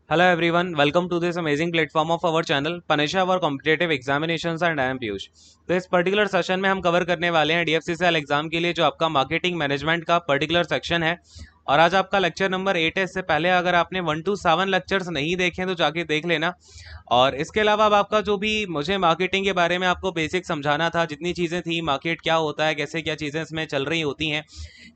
Hello everyone, welcome to this amazing platform of our channel Panisha our competitive examinations and I am Piyush. तो इस particular session में हम cover करने वाले हैं DFCCL एग्जाम के लिए जो आपका मार्केटिंग मैनेजमेंट का पर्टिकुलर सेक्शन है और आज आपका लेक्चर नंबर 8 है। इससे पहले अगर आपने 1 to 7 लेक्चर्स नहीं देखे तो जाके देख लेना। और इसके अलावा अब आपका जो भी मुझे मार्केटिंग के बारे में आपको बेसिक समझाना था, जितनी चीज़ें थी, मार्केट क्या होता है, कैसे क्या चीज़ें इसमें चल रही होती हैं,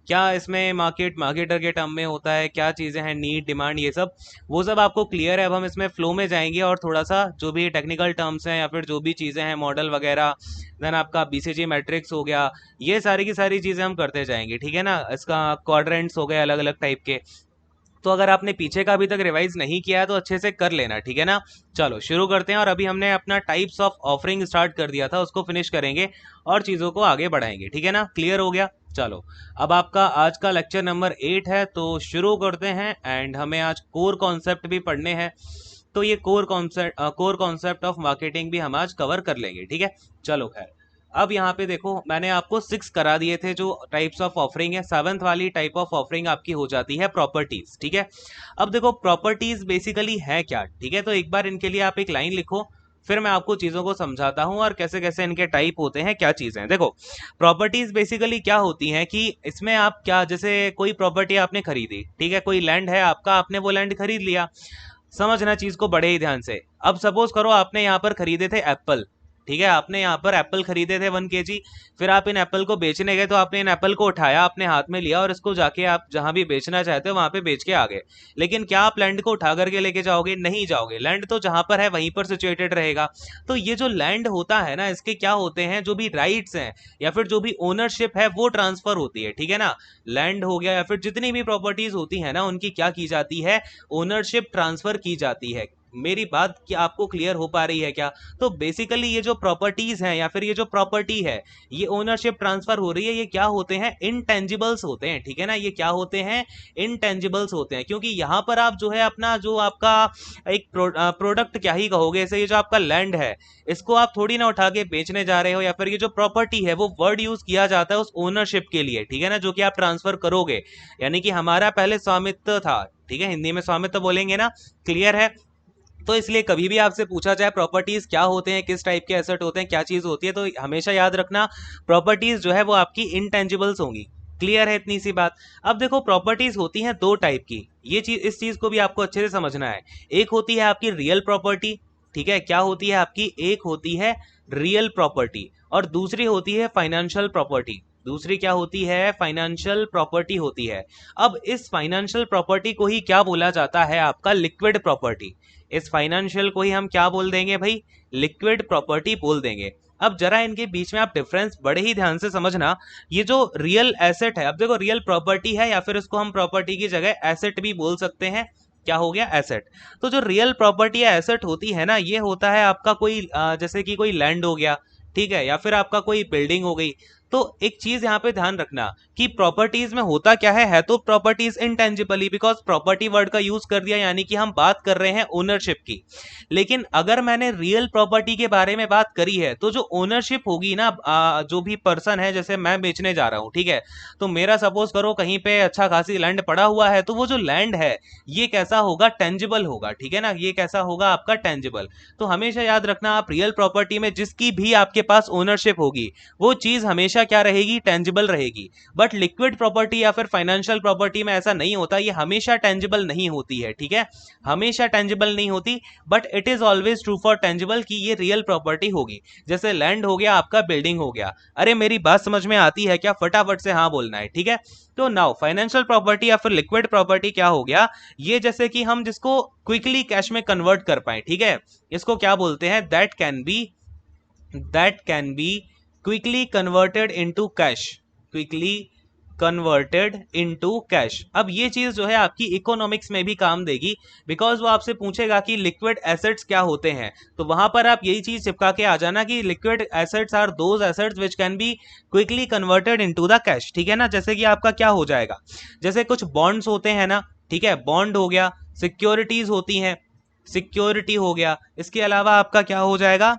क्या इसमें मार्केटर के टर्म में होता है, क्या चीज़ें हैं, नीड डिमांड, ये सब वो सब आपको क्लियर है। अब हम इसमें फ्लो में जाएंगे और थोड़ा सा जो भी टेक्निकल टर्म्स हैं या फिर जो भी चीज़ें हैं, मॉडल वगैरह, देन आपका बीसीजी मैट्रिक्स हो गया, ये सारी की सारी चीज़ें हम करते जाएंगे, ठीक है ना। इसका क्वाड्रेंट्स हो गए अलग अलग टाइप के। तो अगर आपने पीछे का अभी तक रिवाइज नहीं किया है तो अच्छे से कर लेना, ठीक है ना। चलो शुरू करते हैं। और अभी हमने अपना टाइप्स ऑफ ऑफरिंग स्टार्ट कर दिया था, उसको फिनिश करेंगे और चीज़ों को आगे बढ़ाएंगे, ठीक है ना। क्लियर हो गया। चलो अब आपका आज का लेक्चर नंबर 8 है तो शुरू करते हैं। एंड हमें आज कोर कॉन्सेप्ट भी पढ़ने हैं, तो ये कोर कॉन्सेप्ट ऑफ मार्केटिंग भी हम आज कवर कर लेंगे, ठीक है। चलो खैर, अब यहाँ पे देखो मैंने आपको 6 करा दिए थे जो टाइप्स ऑफ ऑफरिंग है। 7th वाली टाइप ऑफ ऑफरिंग आपकी हो जाती है प्रॉपर्टीज, ठीक है। अब देखो प्रॉपर्टीज बेसिकली है क्या, ठीक है। तो एक बार इनके लिए आप एक लाइन लिखो, फिर मैं आपको चीज़ों को समझाता हूँ और कैसे कैसे इनके टाइप होते हैं, क्या चीज़ें हैं। देखो प्रॉपर्टीज बेसिकली क्या होती हैं कि इसमें आप क्या, जैसे कोई प्रॉपर्टी आपने खरीदी, ठीक है, कोई लैंड है आपका, आपने वो लैंड खरीद लिया। समझना चीज को बड़े ही ध्यान से। अब सपोज करो आपने यहाँ पर खरीदे थे एप्पल, ठीक है, आपने यहाँ पर एप्पल खरीदे थे 1 kg। फिर आप इन एप्पल को बेचने गए तो आपने इन एप्पल को उठाया, अपने हाथ में लिया और इसको जाके आप जहां भी बेचना चाहते हो वहां पे बेच के आ गए। लेकिन क्या आप लैंड को उठा करके लेके जाओगे? नहीं जाओगे। लैंड तो जहां पर है वहीं पर सिचुएटेड रहेगा। तो ये जो लैंड होता है ना, इसके क्या होते हैं, जो भी राइट्स हैं या फिर जो भी ओनरशिप है वो ट्रांसफर होती है, ठीक है ना। लैंड हो गया या फिर जितनी भी प्रॉपर्टीज होती है ना, उनकी क्या की जाती है, ओनरशिप ट्रांसफर की जाती है। मेरी बात क्या आपको क्लियर हो पा रही है क्या? तो बेसिकली ये जो प्रॉपर्टीज हैं या फिर ये जो प्रॉपर्टी है, ये ओनरशिप ट्रांसफर हो रही है, ये क्या होते हैं, इनटेंजिबल्स होते हैं, ठीक है ना। ये क्या होते हैं, इनटेंजिबल्स होते हैं। क्योंकि यहाँ पर आप जो है अपना जो आपका एक प्रोडक्ट क्या ही कहोगे इसे, ये जो आपका लैंड है इसको आप थोड़ी ना उठा के बेचने जा रहे हो, या फिर ये जो प्रॉपर्टी है वो वर्ड यूज किया जाता है उस ओनरशिप के लिए, ठीक है ना, जो कि आप ट्रांसफर करोगे। यानी कि हमारा पहले स्वामित्व था, ठीक है, हिंदी में स्वामित्व बोलेंगे ना। क्लियर है। तो इसलिए कभी भी आपसे पूछा जाए प्रॉपर्टीज क्या होते हैं, किस टाइप के एसेट होते हैं, क्या चीज होती है, तो हमेशा याद रखना प्रॉपर्टीज जो है वो आपकी इंटेंजिबल्स होंगी। क्लियर है इतनी सी बात। अब देखो प्रॉपर्टीज होती हैं 2 टाइप की, ये चीज, इस चीज को भी आपको अच्छे से समझना है। एक होती है आपकी रियल प्रॉपर्टी, ठीक है, क्या होती है आपकी, एक होती है रियल प्रॉपर्टी और दूसरी होती है फाइनेंशियल प्रॉपर्टी। दूसरी क्या होती है, फाइनेंशियल प्रॉपर्टी होती है। अब इस फाइनेंशियल प्रॉपर्टी को ही क्या बोला जाता है, आपका लिक्विड प्रॉपर्टी। इस फाइनेंशियल को ही हम क्या बोल देंगे भाई, लिक्विड प्रॉपर्टी बोल देंगे। अब जरा इनके बीच में आप डिफरेंस बड़े ही ध्यान से समझना। ये जो रियल एसेट है, अब देखो रियल प्रॉपर्टी है या फिर इसको हम प्रॉपर्टी की जगह एसेट भी बोल सकते हैं। क्या हो गया, एसेट। तो जो रियल प्रॉपर्टी या एसेट होती है ना, ये होता है आपका कोई जैसे कि कोई लैंड हो गया, ठीक है, या फिर आपका कोई बिल्डिंग हो गई। तो एक चीज यहाँ पे ध्यान रखना कि प्रॉपर्टीज में होता क्या है तो प्रॉपर्टीज इंटेंजिबली, बिकॉज प्रॉपर्टी वर्ड का यूज कर दिया, यानी कि हम बात कर रहे हैं ओनरशिप की। लेकिन अगर मैंने रियल प्रॉपर्टी के बारे में बात करी है तो जो ओनरशिप होगी ना, जो भी पर्सन है, जैसे मैं बेचने जा रहा हूँ, ठीक है, तो मेरा सपोज करो कहीं पे अच्छा खासी लैंड पड़ा हुआ है, तो वो जो लैंड है ये कैसा होगा, टेंजिबल होगा, ठीक है ना, ये कैसा होगा आपका, टेंजिबल। तो हमेशा याद रखना, आप रियल प्रॉपर्टी में जिसकी भी आपके पास ओनरशिप होगी वो चीज हमेशा क्या रहेगी, टेंजिबल रहेगी। बट लिक्विड प्रॉपर्टी या फिर फाइनेंशियल प्रॉपर्टी में ऐसा नहीं होता, ये हमेशा टेंजिबल नहीं होती है, ठीक है, हमेशा टेंजिबल नहीं होती। But it is always true for tangible कि ये रियल प्रॉपर्टी होगी। जैसे लैंड हो गया आपका, बिल्डिंग हो गया। अरे मेरी बात समझ में आती है क्या? फटाफट से हाँ बोलना है, ठीक है। तो नाउ फाइनेंशियल प्रॉपर्टी या फिर लिक्विड प्रॉपर्टी क्या हो गया, ये जैसे कि हम जिसको क्विकली कैश में कन्वर्ट कर पाए, ठीक है, इसको क्या बोलते हैं, that can be quickly converted into cash, quickly converted into cash. अब ये चीज जो है आपकी इकोनॉमिक्स में भी काम देगी, बिकॉज वो आपसे पूछेगा कि लिक्विड एसेट्स क्या होते हैं, तो वहां पर आप यही चीज चिपका के आ जाना कि liquid assets are those assets which can be quickly converted into the cash, ठीक है ना। जैसे कि आपका क्या हो जाएगा, जैसे कुछ बॉन्ड्स होते हैं ना, ठीक है, बॉन्ड हो गया, सिक्योरिटीज होती हैं, सिक्योरिटी हो गया, इसके अलावा आपका क्या हो जाएगा,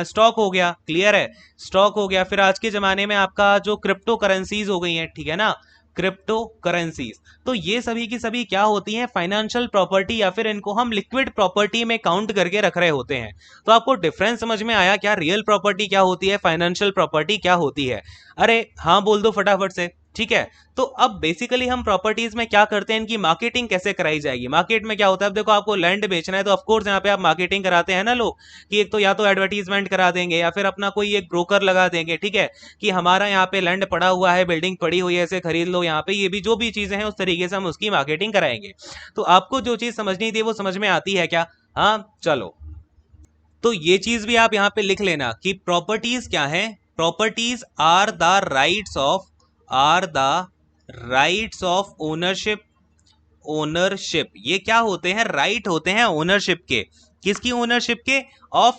स्टॉक हो गया। क्लियर है, स्टॉक हो गया। फिर आज के जमाने में आपका जो क्रिप्टो करेंसीज हो गई हैं, ठीक है ना, क्रिप्टो करेंसीज। तो ये सभी की सभी क्या होती हैं, फाइनेंशियल प्रॉपर्टी, या फिर इनको हम लिक्विड प्रॉपर्टी में काउंट करके रख रहे होते हैं। तो आपको डिफरेंस समझ में आया क्या, रियल प्रॉपर्टी क्या होती है, फाइनेंशियल प्रॉपर्टी क्या होती है? अरे हाँ बोल दो फटाफट से, ठीक है। तो अब बेसिकली हम प्रॉपर्टीज में क्या करते हैं, इनकी मार्केटिंग कैसे कराई जाएगी। मार्केट में क्या होता है, अब देखो आपको लैंड बेचना है तो ऑफकोर्स यहाँ पे आप मार्केटिंग कराते हैं ना लोग, कि एक तो या तो एडवर्टीजमेंट करा देंगे या फिर अपना कोई एक ब्रोकर लगा देंगे, ठीक है, कि हमारा यहाँ पे लैंड पड़ा हुआ है, बिल्डिंग पड़ी हुई है, ऐसे खरीद लो यहाँ पे, ये भी जो भी चीजें हैं उस तरीके से हम उसकी मार्केटिंग कराएंगे। तो आपको जो चीज समझनी थी वो समझ में आती है क्या? हाँ चलो, तो ये चीज भी आप यहाँ पे लिख लेना कि प्रॉपर्टीज क्या है। Properties are the rights of ownership. Ownership ये क्या होते हैं, राइट होते हैं ओनरशिप के। किसकी ओनरशिप के? ऑफ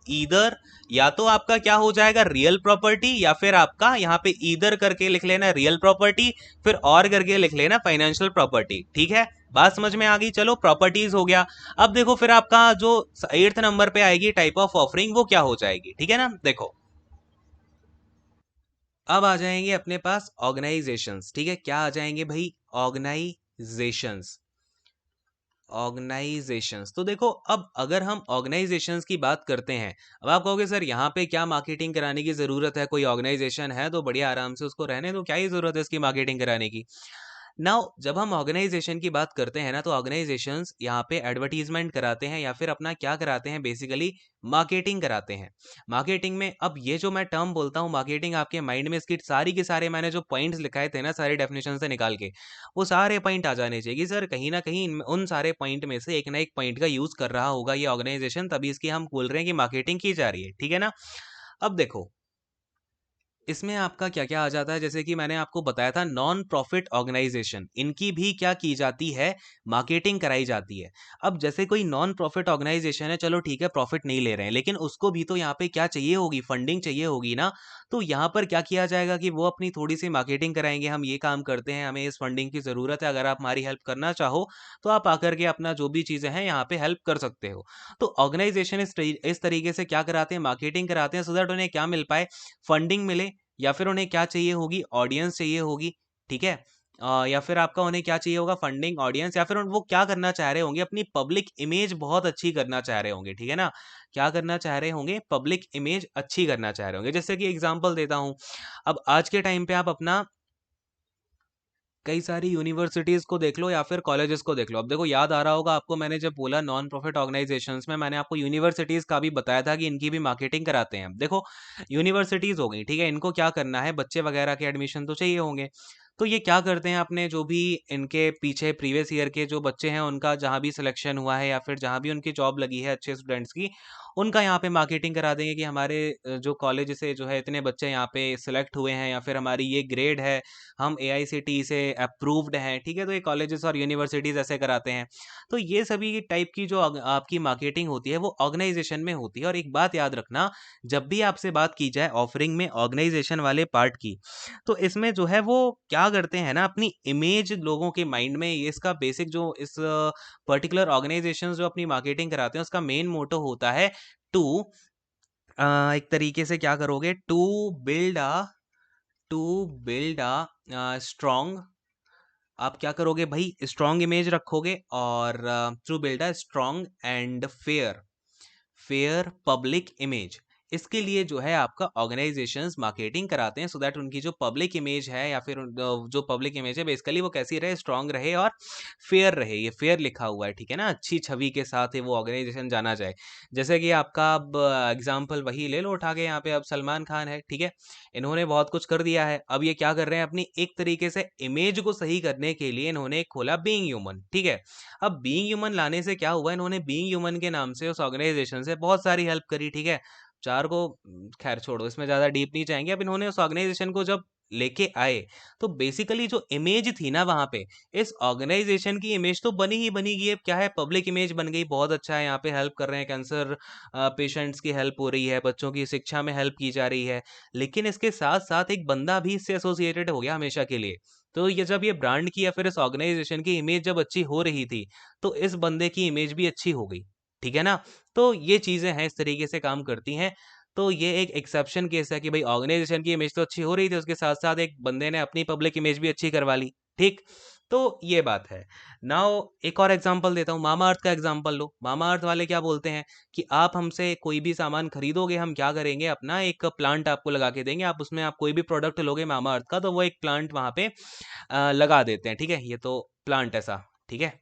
ईदर या तो आपका क्या हो जाएगा, रियल प्रॉपर्टी, या फिर आपका यहाँ पे ईदर करके लिख लेना रियल प्रॉपर्टी, फिर और करके लिख लेना फाइनेंशियल प्रॉपर्टी। ठीक है, बात समझ में आ गई। चलो प्रॉपर्टीज हो गया। अब देखो फिर आपका जो 8th नंबर पे आएगी टाइप ऑफ ऑफरिंग, वो क्या हो जाएगी, ठीक है ना। देखो अब आ जाएंगे अपने पास ऑर्गेनाइजेशंस, ठीक है, क्या आ जाएंगे भाई, ऑर्गेनाइजेशंस। ऑर्गेनाइजेशंस तो देखो, अब अगर हम ऑर्गेनाइजेशंस की बात करते हैं, अब आप कहोगे सर यहाँ पे क्या मार्केटिंग कराने की जरूरत है, कोई ऑर्गेनाइजेशन है तो बढ़िया आराम से उसको रहने दो, क्या ही जरूरत है इसकी मार्केटिंग कराने की। नाउ जब हम ऑर्गेनाइजेशन की बात करते हैं ना, तो ऑर्गेनाइजेशंस यहाँ पे एडवर्टीजमेंट कराते हैं या फिर अपना क्या कराते हैं, बेसिकली मार्केटिंग कराते हैं। मार्केटिंग में अब ये जो मैं टर्म बोलता हूँ मार्केटिंग, आपके माइंड में इसकी सारी के सारे मैंने जो पॉइंट्स लिखाए थे ना, सारे डेफिनेशन से निकाल के, वो सारे पॉइंट आ जाने चाहिए कि सर कहीं ना कहीं उन सारे पॉइंट में से एक ना एक पॉइंट का यूज कर रहा होगा ये ऑर्गेनाइजेशन, तभी इसकी हम बोल रहे हैं कि मार्केटिंग की जा रही है, ठीक है ना। अब देखो इसमें आपका क्या क्या आ जाता है, जैसे कि मैंने आपको बताया था नॉन प्रॉफिट ऑर्गेनाइजेशन, इनकी भी क्या की जाती है, मार्केटिंग कराई जाती है। अब जैसे कोई नॉन प्रॉफिट ऑर्गेनाइजेशन है, चलो ठीक है प्रॉफिट नहीं ले रहे हैं, लेकिन उसको भी तो यहाँ पे क्या चाहिए होगी, फंडिंग चाहिए होगी ना। तो यहाँ पर क्या किया जाएगा कि वो अपनी थोड़ी सी मार्केटिंग कराएंगे, हम ये काम करते हैं, हमें इस फंडिंग की जरूरत है, अगर आप हमारी हेल्प करना चाहो तो आप आकर के अपना जो भी चीजें हैं यहाँ पे हेल्प कर सकते हो। तो ऑर्गेनाइजेशन इस तरीके से क्या कराते हैं, मार्केटिंग कराते हैं, सो दैट उन्हें क्या मिल पाए, फंडिंग मिले, या फिर उन्हें क्या चाहिए होगी, ऑडियंस चाहिए होगी, ठीक है। या फिर आपका उन्हें क्या चाहिए होगा, फंडिंग, ऑडियंस, या फिर वो क्या करना चाह रहे होंगे, अपनी पब्लिक इमेज बहुत अच्छी करना चाह रहे होंगे, ठीक है ना। क्या करना चाह रहे होंगे, पब्लिक इमेज अच्छी करना चाह रहे होंगे। जैसे कि एग्जांपल देता हूं, अब आज के टाइम पे आप अपना कई सारी यूनिवर्सिटीज को देख लो या फिर कॉलेजेस को देख लो। अब देखो याद आ रहा होगा आपको, मैंने जब बोला नॉन प्रॉफिट ऑर्गेनाइजेशंस में, मैंने आपको यूनिवर्सिटीज का भी बताया था कि इनकी भी मार्केटिंग कराते हैं। देखो यूनिवर्सिटीज हो गई, ठीक है, इनको क्या करना है, बच्चे वगैरह के एडमिशन तो चाहिए होंगे। तो ये क्या करते हैं, अपने जो भी इनके पीछे प्रीवियस ईयर के जो बच्चे हैं उनका जहाँ भी सिलेक्शन हुआ है या फिर जहाँ भी उनकी जॉब लगी है अच्छे स्टूडेंट्स की, उनका यहाँ पे मार्केटिंग करा देंगे कि हमारे जो कॉलेज से जो है इतने बच्चे यहाँ पे सिलेक्ट हुए हैं, या फिर हमारी ये ग्रेड है, हम AICTE से अप्रूव्ड हैं, ठीक है। तो ये कॉलेजेस और यूनिवर्सिटीज ऐसे कराते हैं। तो ये सभी टाइप की जो आपकी मार्केटिंग होती है वो ऑर्गेनाइजेशन में होती है। और एक बात याद रखना, जब भी आपसे बात की जाए ऑफरिंग में ऑर्गेनाइजेशन वाले पार्ट की, तो इसमें जो है वो क्या करते हैं ना, अपनी इमेज लोगों के माइंड में, ये इसका बेसिक जो इस पर्टिकुलर ऑर्गेनाइजेशन जो अपनी मार्केटिंग कराते हैं उसका मेन मोटो होता है टू, एक तरीके से क्या करोगे, टू बिल्ड अ स्ट्रॉन्ग, आप क्या करोगे भाई, स्ट्रॉन्ग इमेज रखोगे, और to build a strong and fair public image. इसके लिए जो है आपका ऑर्गेनाइजेशंस मार्केटिंग कराते हैं, सो दैट उनकी जो पब्लिक इमेज है या फिर जो पब्लिक इमेज है बेसिकली वो कैसी रहे, स्ट्रांग रहे और फेयर रहे। ये फेयर लिखा हुआ है, ठीक है ना, अच्छी छवि के साथ है वो ऑर्गेनाइजेशन जाना जाए। जैसे कि आपका अब एग्जाम्पल वही ले लो उठा के, यहाँ पे अब सलमान खान है, ठीक है, इन्होंने बहुत कुछ कर दिया है। अब ये क्या कर रहे हैं, अपनी एक तरीके से इमेज को सही करने के लिए इन्होंने एक खोला बीइंग ह्यूमन, ठीक है। अब बीइंग ह्यूमन लाने से क्या हुआ, इन्होंने बीइंग ह्यूमन के नाम से उस ऑर्गेनाइजेशन से बहुत सारी हेल्प करी, ठीक है। चार को खैर छोड़ो, इसमें ज्यादा डीप नहीं जाएंगे। अब इन्होंने उस ऑर्गेनाइजेशन को जब लेके आए, तो बेसिकली जो इमेज थी ना वहां पे, इस ऑर्गेनाइजेशन की इमेज तो बनी ही बनी गई। अब क्या है, पब्लिक इमेज बन गई, बहुत अच्छा है, यहाँ पे हेल्प कर रहे हैं, कैंसर पेशेंट्स की हेल्प हो रही है, बच्चों की शिक्षा में हेल्प की जा रही है। लेकिन इसके साथ साथ एक बंदा भी इससे एसोसिएटेड हो गया हमेशा के लिए। तो ये जब ये ब्रांड की या फिर इस ऑर्गेनाइजेशन की इमेज जब अच्छी हो रही थी, तो इस बंदे की इमेज भी अच्छी हो गई, ठीक है ना। तो ये चीजें हैं, इस तरीके से काम करती हैं। तो ये एक एक्सेप्शन केस है कि भाई ऑर्गेनाइजेशन की इमेज तो अच्छी हो रही थी, उसके साथ साथ एक बंदे ने अपनी पब्लिक इमेज भी अच्छी करवा ली, ठीक। तो ये बात है। नाउ एक और एग्जांपल देता हूँ, मामा अर्थ का एग्जांपल लो। मामा अर्थ वाले क्या बोलते हैं कि आप हमसे कोई भी सामान खरीदोगे, हम क्या करेंगे, अपना एक प्लांट आपको लगा के देंगे। आप उसमें आप कोई भी प्रोडक्ट लोगे मामा अर्थ का, तो वो एक प्लांट वहाँ पे लगा देते हैं, ठीक है। ये तो प्लांट ऐसा, ठीक है,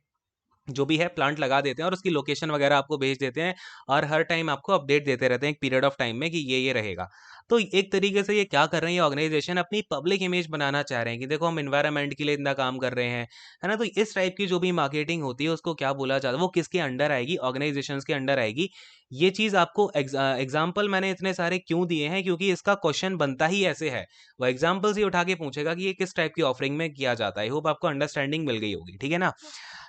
जो भी है प्लांट लगा देते हैं और उसकी लोकेशन वगैरह आपको भेज देते हैं और हर टाइम आपको अपडेट देते रहते हैं एक पीरियड ऑफ टाइम में कि ये रहेगा। तो एक तरीके से ये क्या कर रहे हैं, ये ऑर्गेनाइजेशन अपनी पब्लिक इमेज बनाना चाह रहे हैं कि देखो हम इन्वायरमेंट के लिए इतना काम कर रहे हैं, है ना। तो इस टाइप की जो भी मार्केटिंग होती है उसको क्या बोला जाता है, वो किसके अंडर आएगी, ऑर्गेनाइजेशंस के अंडर आएगी। ये चीज़ आपको एग्जाम्पल मैंने इतने सारे क्यों दिए हैं, क्योंकि इसका क्वेश्चन बनता ही ऐसे है। वो एग्जाम्पल्स ही उठा के पूछेगा कि ये किस टाइप की ऑफरिंग में किया जाता है। आई होप आपको अंडरस्टैंडिंग मिल गई होगी, ठीक है ना।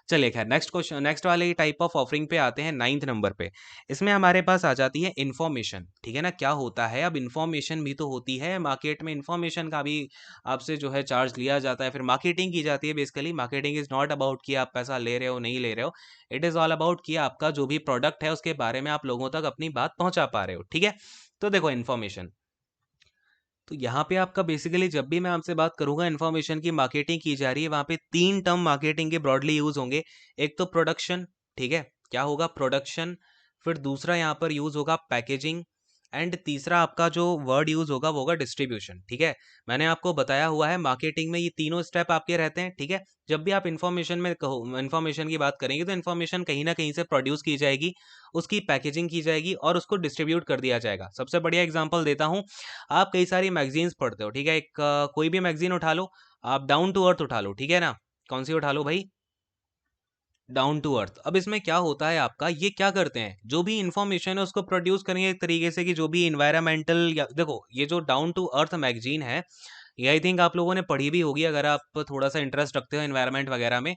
चलिए खैर, नेक्स्ट क्वेश्चन, नेक्स्ट वाले टाइप ऑफ ऑफरिंग पे आते हैं, 9th नंबर पे। इसमें हमारे पास आ जाती है इन्फॉर्मेशन, ठीक है ना। क्या होता है, अब इन्फॉर्मेशन भी तो होती है मार्केट में, इन्फॉर्मेशन का भी आपसे जो है चार्ज लिया जाता है, फिर मार्केटिंग की जाती है। Basically marketing is not about कि आप पैसा ले रहे हो नहीं ले रहे हो, इट इज़ ऑल अबाउट कि आपका जो भी प्रोडक्ट है उसके बारे में आप लोगों तक अपनी बात पहुंचा पा रहे हो, ठीक है। तो देखो इन्फॉर्मेशन, तो यहाँ पे आपका बेसिकली जब भी मैं आपसे बात करूंगा इन्फॉर्मेशन की मार्केटिंग की जा रही है, वहाँ पे 3 टर्म मार्केटिंग के ब्रॉडली यूज होंगे। एक तो प्रोडक्शन, ठीक है, क्या होगा प्रोडक्शन, फिर दूसरा यहाँ पर यूज होगा पैकेजिंग, एंड तीसरा आपका जो वर्ड यूज होगा वो होगा डिस्ट्रीब्यूशन, ठीक है। मैंने आपको बताया हुआ है मार्केटिंग में ये तीनों स्टेप आपके रहते हैं, ठीक है। जब भी आप इन्फॉर्मेशन में कहो, इन्फॉर्मेशन की बात करेंगे तो इन्फॉर्मेशन कहीं ना कहीं से प्रोड्यूस की जाएगी, उसकी पैकेजिंग की जाएगी और उसको डिस्ट्रीब्यूट कर दिया जाएगा। सबसे बढ़िया एग्जांपल देता हूँ, आप कई सारी मैगजीन्स पढ़ते हो, ठीक है। एक कोई भी मैगजीन उठा लो, आप डाउन टू अर्थ उठा लो, ठीक है ना। कौन सी उठा लो भाई, डाउन टू अर्थ। अब इसमें क्या होता है आपका, ये क्या करते हैं, जो भी इंफॉर्मेशन है उसको प्रोड्यूस करेंगे एक तरीके से कि जो भी इन्वायरमेंटल, या देखो ये जो डाउन टू अर्थ मैगजीन है, ये आई थिंक आप लोगों ने पढ़ी भी होगी अगर आप थोड़ा सा इंटरेस्ट रखते हो एनवायरनमेंट वगैरह में।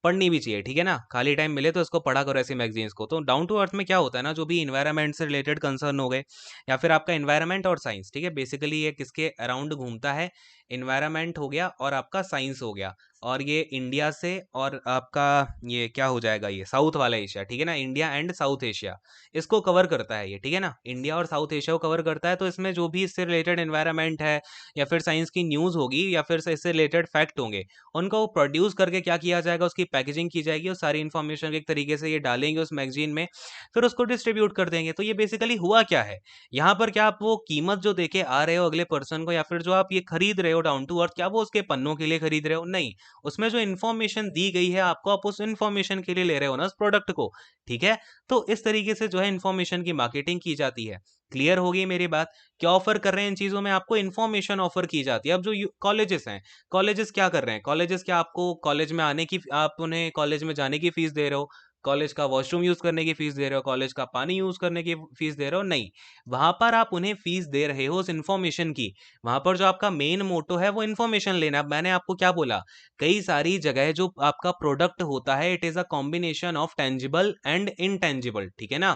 पढ़नी भी चाहिए, ठीक है ना, खाली टाइम मिले तो इसको पढ़ा करो ऐसी मैगजीन्स को। तो डाउन टू अर्थ में क्या होता है ना, जो भी इन्वायरमेंट से रिलेटेड कंसर्न हो गए, या फिर आपका इन्वायरमेंट और साइंस, ठीक है, बेसिकली ये किसके अराउंड घूमता है, इन्वायरमेंट हो गया और आपका साइंस हो गया, और ये इंडिया से और आपका ये क्या हो जाएगा, ये साउथ वाला एशिया, ठीक है ना, इंडिया एंड साउथ एशिया, इसको कवर करता है ये, ठीक है ना, इंडिया और साउथ एशिया को कवर करता है। तो इसमें जो भी इससे रिलेटेड इन्वायरमेंट है या फिर साइंस की न्यूज़ होगी या फिर से इससे रिलेटेड फैक्ट होंगे, उनको प्रोड्यूस करके क्या किया जाएगा, उसकी पैकेजिंग की जाएगी और सारी इन्फॉर्मेशन एक तरीके से ये डालेंगे उस मैगजीन में, फिर उसको डिस्ट्रीब्यूट कर देंगे। तो ये बेसिकली हुआ क्या है, यहाँ पर क्या आप वो कीमत जो देके आ रहे हो अगले पर्सन को, या फिर जो आप ये खरीद रहे हो डाउन टू अर्थ, क्या वो उसके पन्नों के लिए खरीद रहे हो, नहीं। उसमें जो इन्फॉर्मेशन दी गई है आपको, आप उस इन्फॉर्मेशन के लिए ले रहे हो ना उस प्रोडक्ट को, ठीक है। तो इस तरीके से जो है इन्फॉर्मेशन की मार्केटिंग की जाती है। क्लियर हो गई मेरी बात, क्या ऑफर कर रहे हैं इन चीजों में, आपको इन्फॉर्मेशन ऑफर की जाती है। अब जो कॉलेजेस हैं, कॉलेजेस क्या कर रहे हैं, कॉलेजेस क्या आपको कॉलेज में आने की, आप उन्हें कॉलेज में जाने की फीस दे रहे हो, कॉलेज का वॉशरूम यूज करने की फीस दे रहे हो, कॉलेज का पानी यूज करने की फीस दे रहे हो, नहीं। वहां पर आप उन्हें फीस दे रहे हो उस इन्फॉर्मेशन की, वहां पर जो आपका मेन मोटो है वो इन्फॉर्मेशन लेना। अब मैंने आपको क्या बोला, कई सारी जगह जो आपका प्रोडक्ट होता है, it is a combination of tangible and intangible, ठीक है ना।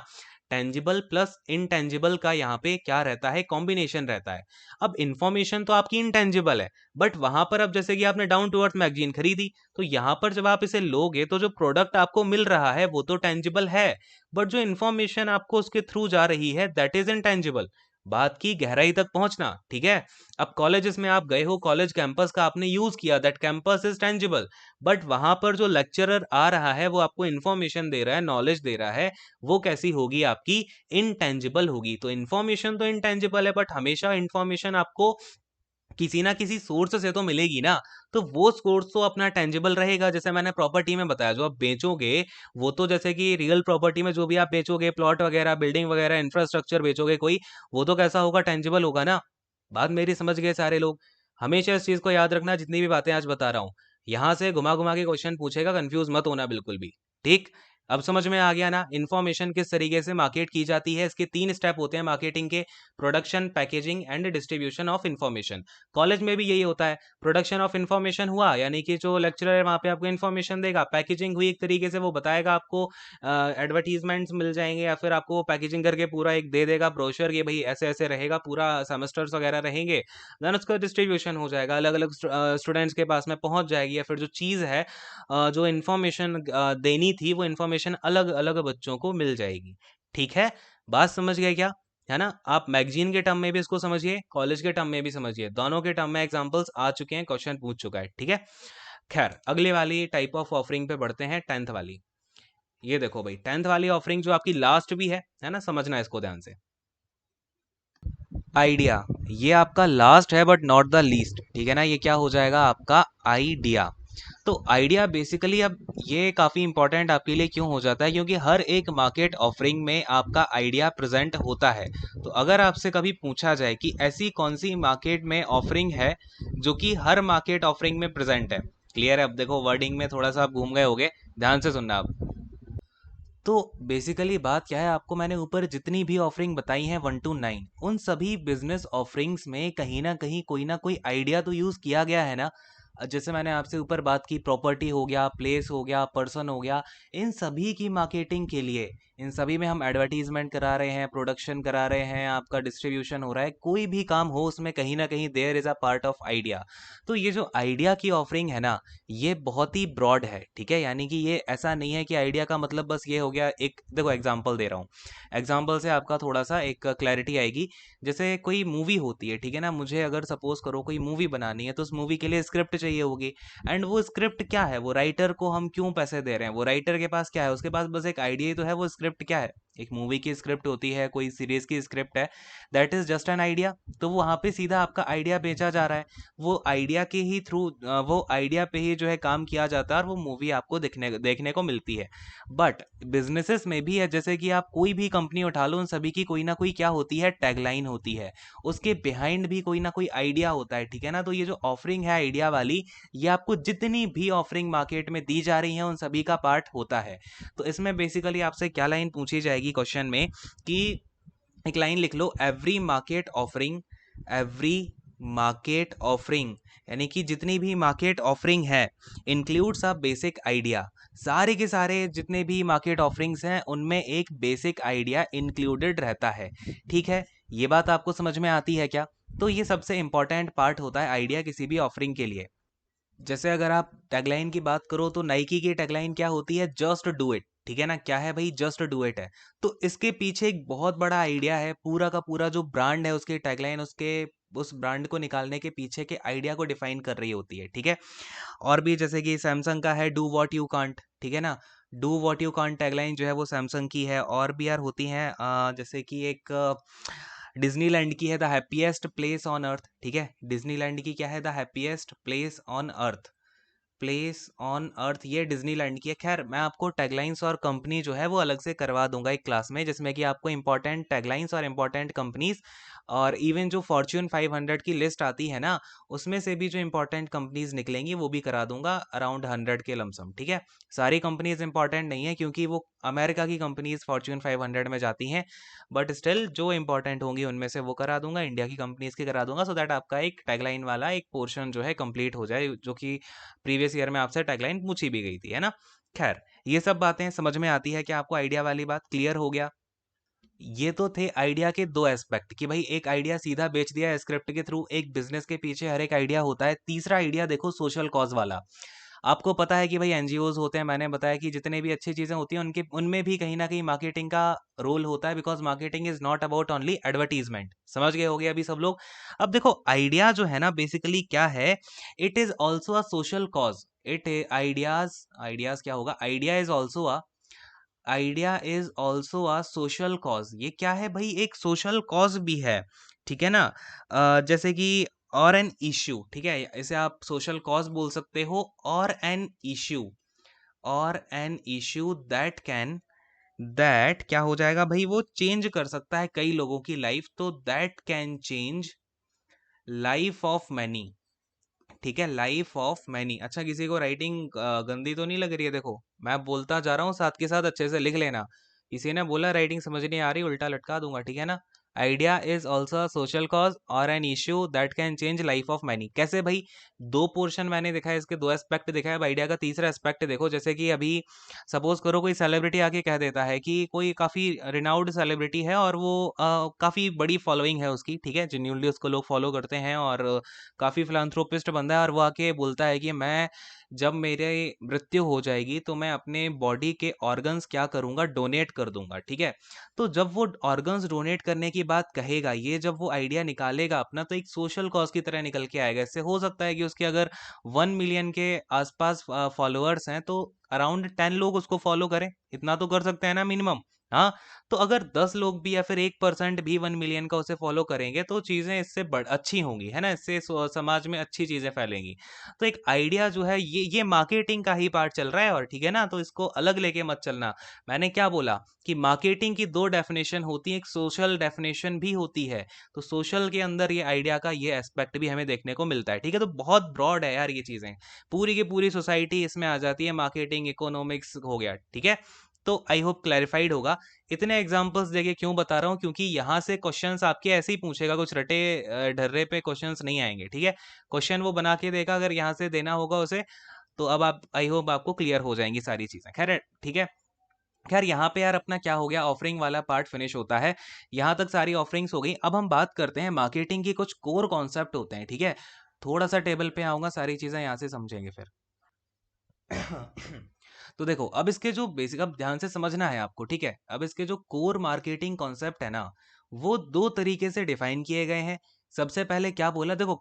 टेंजिबल प्लस इनटेंजिबल का यहाँ पे क्या रहता है, कॉम्बिनेशन रहता है। अब इन्फॉर्मेशन तो आपकी इनटेंजिबल है, बट वहां पर अब जैसे कि आपने डाउन टू अर्थ मैगजीन खरीदी, तो यहाँ पर जब आप इसे लोगे तो जो प्रोडक्ट आपको मिल रहा है वो तो टेंजिबल है, बट जो इन्फॉर्मेशन आपको उसके थ्रू जा रही है दैट इज इनटेंजिबल। बात की गहराई तक पहुंचना, ठीक है। अब कॉलेजेस में आप गए हो, कॉलेज कैंपस का आपने यूज किया, that campus is tangible, but वहां पर जो लेक्चरर आ रहा है वो आपको इन्फॉर्मेशन दे रहा है, नॉलेज दे रहा है, वो कैसी होगी आपकी, इनटेंजिबल होगी। तो इन्फॉर्मेशन तो इनटेंजिबल है, बट हमेशा इन्फॉर्मेशन आपको किसी ना किसी सोर्स से तो मिलेगी ना, तो वो सोर्स तो अपना टेंजिबल रहेगा। जैसे मैंने प्रॉपर्टी में बताया, जो आप बेचोगे वो तो जैसे कि रियल प्रॉपर्टी में जो भी आप बेचोगे, प्लॉट वगैरह, बिल्डिंग वगैरह, इंफ्रास्ट्रक्चर बेचोगे कोई, वो तो कैसा होगा, टेंजिबल होगा ना। बात मेरी समझ गए सारे लोग। हमेशा इस चीज को याद रखना, जितनी भी बातें आज बता रहा हूँ, यहाँ से घुमा घुमा के क्वेश्चन पूछेगा, कंफ्यूज मत होना बिल्कुल भी, ठीक। अब समझ में आ गया ना इन्फॉर्मेशन किस तरीके से मार्केट की जाती है। इसके 3 स्टेप होते हैं मार्केटिंग के, production, packaging and distribution of information. College में भी यही होता है, प्रोडक्शन ऑफ इन्फॉर्मेशन हुआ, यानी कि जो लेक्चरर है वहाँ पे आपको इन्फॉर्मेशन देगा, पैकेजिंग हुई एक तरीके से, वो बताएगा आपको, एडवर्टीजमेंट्स मिल जाएंगे, या फिर आपको पैकेजिंग करके पूरा एक दे देगा ब्रोशर, ये भाई ऐसे ऐसे रहेगा, पूरा सेमेस्टर्स वगैरह रहेंगे। देन उसका डिस्ट्रीब्यूशन हो जाएगा, अलग अलग स्टूडेंट्स के पास में पहुंच जाएगी, या फिर जो चीज़ है, जो इन्फॉर्मेशन देनी थी, वो इन्फॉर्मेशन अलग अलग बच्चों को मिल जाएगी, ठीक है। बात समझ गए क्या, है ना। आप मैगजीन के टर्म में भी इसको समझिए, कॉलेज के टर्म में भी समझिए, दोनों के टर्म में एग्जांपल्स आ चुके हैं, क्वेश्चन पूछ चुका है, ठीक है। खैर अगली वाली टाइप ऑफ ऑफरिंग पे बढ़ते हैं, 10th वाली। ये देखो भाई, 10th वाली ऑफरिंग जो आपकी लास्ट भी है ना, समझना इसको ध्यान से। आइडिया, ये आपका लास्ट है बट नॉट द लीस्ट, ठीक है ना। ये क्या हो जाएगा आपका आइडिया। तो आइडिया बेसिकली अब ये काफ़ी इंपॉर्टेंट आपके लिए क्यों हो जाता है, क्योंकि हर एक मार्केट ऑफरिंग में आपका आइडिया प्रेजेंट होता है। तो अगर आपसे कभी पूछा जाए कि ऐसी कौन सी मार्केट में ऑफरिंग है जो कि हर मार्केट ऑफरिंग में प्रेजेंट है, क्लियर है। अब देखो वर्डिंग में थोड़ा सा आप घूम गए होगे, ध्यान से सुनना आप। तो बेसिकली बात क्या है, आपको मैंने ऊपर जितनी भी ऑफरिंग बताई हैं 1 to 9, उन सभी बिजनेस ऑफरिंग्स में कहीं ना कोई आइडिया तो यूज़ किया गया है ना। जैसे मैंने आपसे ऊपर बात की, प्रॉपर्टी हो गया, प्लेस हो गया, पर्सन हो गया, इन सभी की मार्केटिंग के लिए, इन सभी में हम एडवर्टीजमेंट करा रहे हैं, प्रोडक्शन करा रहे हैं, आपका डिस्ट्रीब्यूशन हो रहा है, कोई भी काम हो उसमें कहीं ना कहीं there is a part of idea. तो ये जो आइडिया की ऑफरिंग है ना, ये बहुत ही ब्रॉड है, ठीक है। यानी कि ये ऐसा नहीं है कि आइडिया का मतलब बस ये हो गया। एक देखो एग्जांपल दे रहा हूँ, एग्जांपल से आपका थोड़ा सा एक क्लैरिटी आएगी। जैसे कोई मूवी होती है, ठीक है ना, मुझे अगर सपोज करो कोई मूवी बनानी है, तो उस मूवी के लिए स्क्रिप्ट चाहिए होगी। एंड वो स्क्रिप्ट क्या है, वो राइटर को हम क्यों पैसे दे रहे हैं, वो राइटर के पास क्या है, उसके पास बस एक आइडिया ही तो है। वो स्क्रिप्ट क्या है, एक मूवी की स्क्रिप्ट होती है, कोई सीरीज की स्क्रिप्ट है, that is just an idea. तो वहाँ पे सीधा आपका आइडिया बेचा जा रहा है, वो आइडिया के ही थ्रू, वो आइडिया पे ही जो है काम किया जाता है, और वो मूवी आपको देखने को मिलती है। बट बिजनेसेस में भी है, जैसे कि आप कोई भी कंपनी उठा लो, उन सभी की कोई ना कोई क्या होती है, टैगलाइन होती है, उसके बिहाइंड भी कोई ना कोई आइडिया होता है, ठीक है ना। तो ये जो ऑफरिंग है आइडिया वाली, ये आपको जितनी भी ऑफरिंग मार्केट में दी जा रही है उन सभी का पार्ट होता है। तो इसमें बेसिकली आपसे क्या लाइन पूछी जाएगी क्वेश्चन में, कि एक लाइन लिख लो, every market offering, every market offering, यानी कि जितनी भी मार्केट ऑफरिंग है, इंक्लूड्स अ बेसिक आइडिया। सारे के सारे जितने भी मार्केट ऑफरिंग्स हैं उनमें एक बेसिक आइडिया इंक्लूडेड रहता है, ठीक है। ये बात आपको समझ में आती है क्या। तो ये सबसे इंपॉर्टेंट पार्ट होता है आइडिया किसी भी ऑफरिंग के लिए। जैसे अगर आप टैगलाइन की बात करो, तो नाइकी की टैगलाइन क्या होती है, जस्ट डू इट, ठीक है ना। क्या है भाई, जस्ट डू इट है। तो इसके पीछे एक बहुत बड़ा आइडिया है, पूरा का पूरा जो ब्रांड है उसकी टैगलाइन, उसके उस ब्रांड को निकालने के पीछे के आइडिया को डिफाइन कर रही होती है, ठीक है। और भी जैसे कि सैमसंग का है, डू व्हाट यू कांट, ठीक है ना। Do what you can't tagline जो है वो सैमसंग की है। और भी यार होती हैं, जैसे कि एक डिज्नीलैंड की है, the happiest place on earth, ठीक है। डिज्नीलैंड की क्या है, the happiest place on earth, place on earth, ये डिज्नीलैंड की है। खैर मैं आपको टैगलाइंस और कंपनी जो है वो अलग से करवा दूंगा एक क्लास में, जिसमें कि आपको इंपॉर्टेंट टैगलाइंस और इंपॉर्टेंट कंपनीज, और इवन जो फॉर्च्यून 500 की लिस्ट आती है ना, उसमें से भी जो इंपॉर्टेंट कंपनीज निकलेंगी वो भी करा दूंगा, अराउंड 100 के लमसम, ठीक है। सारी कंपनीज इंपॉर्टेंट नहीं है, क्योंकि वो अमेरिका की कंपनीज फॉर्च्यून 500 में जाती हैं, बट स्टिल जो इंपॉर्टेंट होंगी उनमें से वो करा दूंगा, इंडिया की कंपनीज की करा दूंगा, सो दैट आपका एक टैगलाइन वाला एक पोर्शन जो है कंप्लीट हो जाए, जो कि प्रीवियस ईयर में आपसे टैगलाइन पूछी भी गई थी, है ना। खैर ये सब बातें समझ में आती है कि आपको आइडिया वाली बात क्लियर हो गया। ये तो थे आइडिया के दो एस्पेक्ट, कि भाई एक आइडिया सीधा बेच दिया स्क्रिप्ट के थ्रू, एक बिजनेस के पीछे हर एक आइडिया होता है। तीसरा आइडिया देखो, सोशल कॉज वाला। आपको पता है कि भाई एनजीओज होते हैं, मैंने बताया कि जितने भी अच्छी चीजें होती हैं उनके उनमें भी कहीं ना कहीं मार्केटिंग का रोल होता है, because marketing is not about only advertisement. समझ गए होगे अभी सब लोग। अब देखो आइडिया जो है ना बेसिकली क्या है, it is also a social cause. It ideas, ideas क्या होगा, idea is also a social cause. ये क्या है भाई, एक सोशल कॉज भी है, ठीक है ना। जैसे कि और एन इश्यू, ठीक है, इसे आप सोशल कॉज बोल सकते हो, और एन इश्यू, और an issue that can, that क्या हो जाएगा भाई, वो चेंज कर सकता है कई लोगों की लाइफ, तो that can change life of many, ठीक है, लाइफ ऑफ मैनी। अच्छा किसी को राइटिंग गंदी तो नहीं लग रही है, देखो मैं बोलता जा रहा हूँ, साथ के साथ अच्छे से लिख लेना। किसी ने बोला राइटिंग समझ नहीं आ रही, उल्टा लटका दूंगा, ठीक है ना। Idea is also social cause और an issue that can change life of many. कैसे भाई, दो पोर्शन मैंने देखा है, इसके दो एस्पेक्ट दिखा है आइडिया का। तीसरा एस्पेक्ट देखो, जैसे कि अभी सपोज करो कोई सेलिब्रिटी आके कह देता है कि कोई काफी रिनाउड सेलिब्रिटी है, और वो काफी बड़ी फॉलोइंग है उसकी, ठीक है, जेन्युइनली उसको लोग फॉलो करते हैं, और काफी फिलांथ्रोपिस्ट बंदा है, और वो आके बोलता है कि मैं जब मेरे मृत्यु हो जाएगी तो मैं अपने बॉडी के ऑर्गन्स क्या करूँगा, डोनेट कर दूंगा, ठीक है। तो जब वो ऑर्गन्स डोनेट करने की बात कहेगा, ये जब वो आइडिया निकालेगा अपना, तो एक सोशल कॉज की तरह निकल के आएगा। इससे हो सकता है कि उसके अगर 1 मिलियन के आसपास फॉलोअर्स हैं तो अराउंड 10 लोग उसको फॉलो करें, इतना तो कर सकते हैं ना मिनिमम। हाँ, तो अगर 10 लोग भी या फिर 1% भी 1 मिलियन का उसे फॉलो करेंगे तो चीजें इससे अच्छी होंगी, है ना, इससे समाज में अच्छी चीजें फैलेंगी। तो एक आइडिया जो है ये मार्केटिंग का ही पार्ट चल रहा है, और ठीक है ना, तो इसको अलग लेके मत चलना। मैंने क्या बोला कि मार्केटिंग की दो डेफिनेशन होती है, एक सोशल डेफिनेशन भी होती है। तो सोशल के अंदर ये आइडिया का ये एस्पेक्ट भी हमें देखने को मिलता है, ठीक है। तो बहुत ब्रॉड है यार ये चीजें, पूरी की पूरी सोसाइटी इसमें आ जाती है, मार्केटिंग इकोनॉमिक्स हो गया, ठीक है। तो आई होप क्लैरिफाइड होगा। इतने एग्जांपल्स देके क्यों बता रहा हूँ, क्योंकि यहाँ से क्वेश्चंस आपके ऐसे ही पूछेगा, कुछ रटे ढर्रे पे क्वेश्चंस नहीं आएंगे, ठीक है। क्वेश्चन वो बना के देगा, अगर यहाँ से देना होगा उसे, तो अब आप आई होप आपको क्लियर हो जाएंगी सारी चीजें, खैर ठीक है। खैर यहाँ पे यार अपना क्या हो गया, ऑफरिंग वाला पार्ट फिनिश होता है। यहाँ तक सारी ऑफरिंग्स हो गई। अब हम बात करते हैं मार्केटिंग की, कुछ कोर कॉन्सेप्ट होते हैं, ठीक है। थोड़ा सा टेबल पे आऊंगा, सारी चीजें यहाँ से समझेंगे फिर। तो देखो, अब इसके जो बेसिक, अब ध्यान से समझना है आपको, ठीक है। अब इसके जो कोर मार्केटिंग कॉन्सेप्ट है ना, वो दो तरीके से डिफाइन किए गए हैं। सबसे पहले क्या बोला, देखो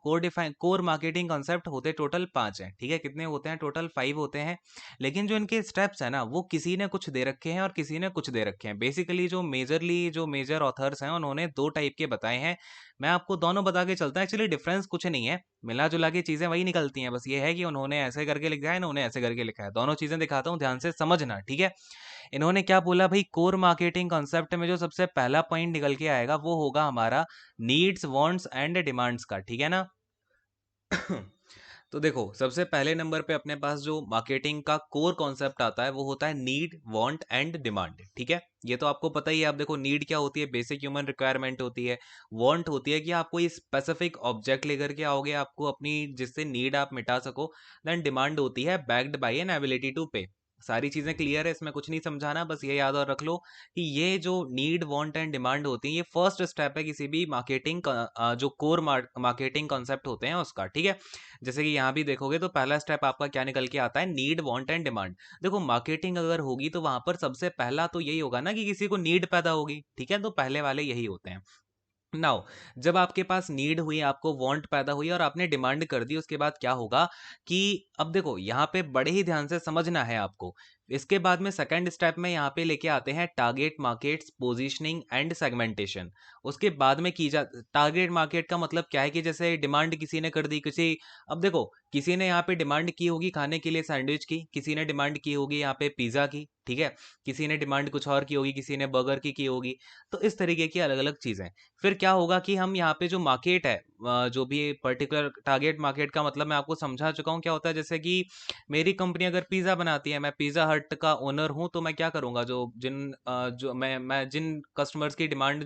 कोर मार्केटिंग कॉन्सेप्ट होते टोटल 5 हैं, ठीक है। कितने होते हैं टोटल, 5 होते हैं। लेकिन जो इनके स्टेप्स है ना, वो किसी ने कुछ दे रखे हैं और किसी ने कुछ दे रखे हैं। बेसिकली जो मेजर ऑथर्स हैं उन्होंने 2 टाइप के बताए हैं। मैं आपको दोनों बता के चलता हूँ। एक्चुअली डिफरेंस कुछ नहीं है, मिला जुला के चीजें वही निकलती हैं, बस ये है कि उन्होंने ऐसे करके लिखा है, इन्होंने ऐसे करके लिखा है। दोनों चीजें दिखाता हूँ, ध्यान से समझना, ठीक है। इन्होंने क्या बोला भाई, कोर मार्केटिंग कॉन्सेप्ट में जो सबसे पहला पॉइंट निकल के आएगा वो होगा हमारा नीड्स, वांट्स एंड डिमांड्स का, ठीक है ना। तो देखो, सबसे पहले नंबर पे अपने पास जो मार्केटिंग का कोर कॉन्सेप्ट आता है वो होता है नीड, वांट एंड डिमांड, ठीक है। ये तो आपको पता ही है। आप देखो, नीड क्या होती है, बेसिक ह्यूमन रिक्वायरमेंट होती है। वांट होती है कि आप कोई स्पेसिफिक ऑब्जेक्ट लेकर के आओगे, आपको अपनी जिससे नीड आप मिटा सको। देन डिमांड होती है backed by an ability to pay. सारी चीजें क्लियर है, इसमें कुछ नहीं समझाना, बस ये याद और रख लो कि ये जो नीड, वांट एंड डिमांड होती है, ये फर्स्ट स्टेप है किसी भी मार्केटिंग का, जो कोर मार्केटिंग कॉन्सेप्ट होते हैं उसका, ठीक है। जैसे कि यहाँ भी देखोगे तो पहला स्टेप आपका क्या निकल के आता है, नीड, वांट एंड डिमांड। देखो, मार्केटिंग अगर होगी तो वहां पर सबसे पहला तो यही होगा ना कि किसी को नीड पैदा होगी, ठीक है। तो पहले वाले यही होते हैं। नाउ, जब आपके पास नीड हुई, आपको वांट पैदा हुई और आपने डिमांड कर दी, उसके बाद क्या होगा कि अब देखो यहाँ पे बड़े ही ध्यान से समझना है आपको। इसके बाद में सेकंड स्टेप में यहाँ पे लेके आते हैं target markets, positioning and segmentation. उसके बाद में की जा टारगेट मार्केट का मतलब क्या है कि जैसे डिमांड किसी ने कर दी, किसी, अब देखो, किसी ने यहाँ पे डिमांड की होगी खाने के लिए सैंडविच की, किसी ने डिमांड की होगी यहाँ पे पिज्जा की, ठीक है। किसी ने डिमांड कुछ और की होगी, किसी ने बर्गर की होगी। तो इस तरीके की अलग अलग चीजें। फिर क्या होगा कि हम यहाँ पे जो मार्केट है, जो भी पर्टिकुलर टारगेट मार्केट का मतलब मैं आपको समझा चुका हूँ क्या होता है। जैसे कि मेरी कंपनी अगर पिज्ज़ा बनाती है, मैं पिज्ज़ा हट का ओनर हूँ, तो मैं क्या करूँगा, जो मैं जिन कस्टमर्स की डिमांड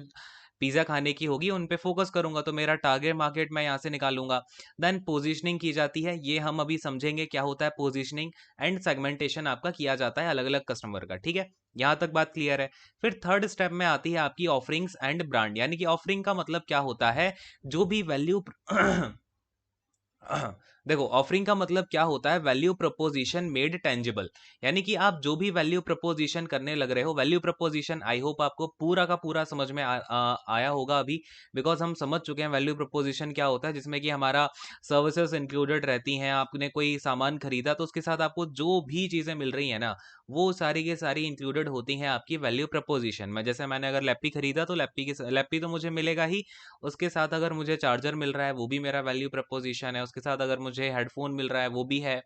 पिज़्ज़ा खाने की होगी उन पे फोकस करूंगा, तो मेरा टारगेट मार्केट मैं यहाँ से निकालूंगा। देन पोजीशनिंग की जाती है, ये हम अभी समझेंगे क्या होता है पोजीशनिंग। एंड सेगमेंटेशन आपका किया जाता है अलग अलग कस्टमर का, ठीक है। यहाँ तक बात क्लियर है। फिर थर्ड स्टेप में आती है आपकी ऑफरिंग्स एंड ब्रांड, यानी कि ऑफरिंग का मतलब क्या होता है, जो भी वैल्यू देखो, ऑफरिंग का मतलब क्या होता है, वैल्यू प्रपोजिशन मेड टेंजिबल। यानी कि आप जो भी वैल्यू प्रपोजिशन करने लग रहे हो, वैल्यू प्रपोजिशन आई होप आपको पूरा का पूरा समझ में आया होगा अभी, बिकॉज हम समझ चुके हैं वैल्यू प्रपोजिशन क्या होता है, जिसमें कि हमारा सर्विसेज इंक्लूडेड रहती हैं। आपने कोई सामान खरीदा तो उसके साथ आपको जो भी चीजें मिल रही है ना, वो सारी की सारी इंक्लूडेड होती हैं आपकी वैल्यू प्रपोजिशन में। जैसे मैंने अगर लैपी खरीदा तो लैपी तो मुझे मिलेगा ही, उसके साथ अगर मुझे चार्जर मिल रहा है वो भी मेरा वैल्यू प्रपोजिशन है, उसके साथ अगर मुझे हेडफोन मिल रहा है वो भी है।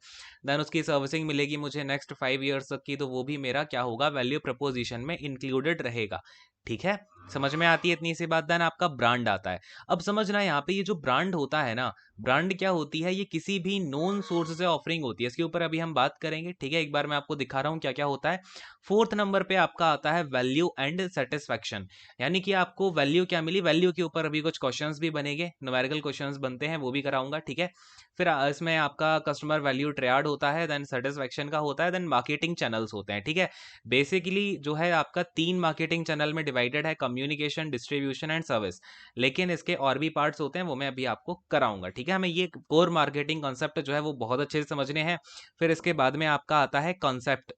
देन उसकी सर्विसिंग मिलेगी मुझे नेक्स्ट 5 ईयर्स तक की, तो वो भी मेरा क्या होगा, वैल्यू प्रपोजिशन में इंक्लूडेड रहेगा, ठीक है। समझ में आती है इतनी सी बात। देन आपका ब्रांड आता है। अब समझना, यहाँ पे ये जो ब्रांड होता है ना, ब्रांड क्या होती है, ये किसी भी नोन सोर्स से ऑफरिंग होती है। इसके ऊपर अभी हम बात करेंगे, ठीक है। एक बार मैं आपको दिखा रहा हूँ क्या क्या होता है। फोर्थ नंबर पे आपका आता है वैल्यू एंड सेटिस्फैक्शन, यानी कि आपको वैल्यू क्या मिली, वैल्यू के ऊपर अभी कुछ क्वेश्चंस भी बनेंगे, न्यूमेरिकल क्वेश्चंस बनते हैं, वो भी कराऊंगा, ठीक है। फिर इसमें आपका कस्टमर वैल्यू ट्रियाड होता है, देन सेटिस्फैक्शन का होता है, देन मार्केटिंग चैनल्स होते हैं, ठीक है। बेसिकली जो है आपका 3 मार्केटिंग चैनल में डिवाइडेड है, कम्युनिकेशन, डिस्ट्रीब्यूशन एंड सर्विस। लेकिन इसके और भी पार्ट्स होते हैं, वो मैं अभी आपको कराऊंगा, ठीक है। हमें ये कोर मार्केटिंग कॉन्सेप्ट जो है वो बहुत अच्छे से समझने हैं। फिर इसके बाद में आपका आता है कॉन्सेप्ट,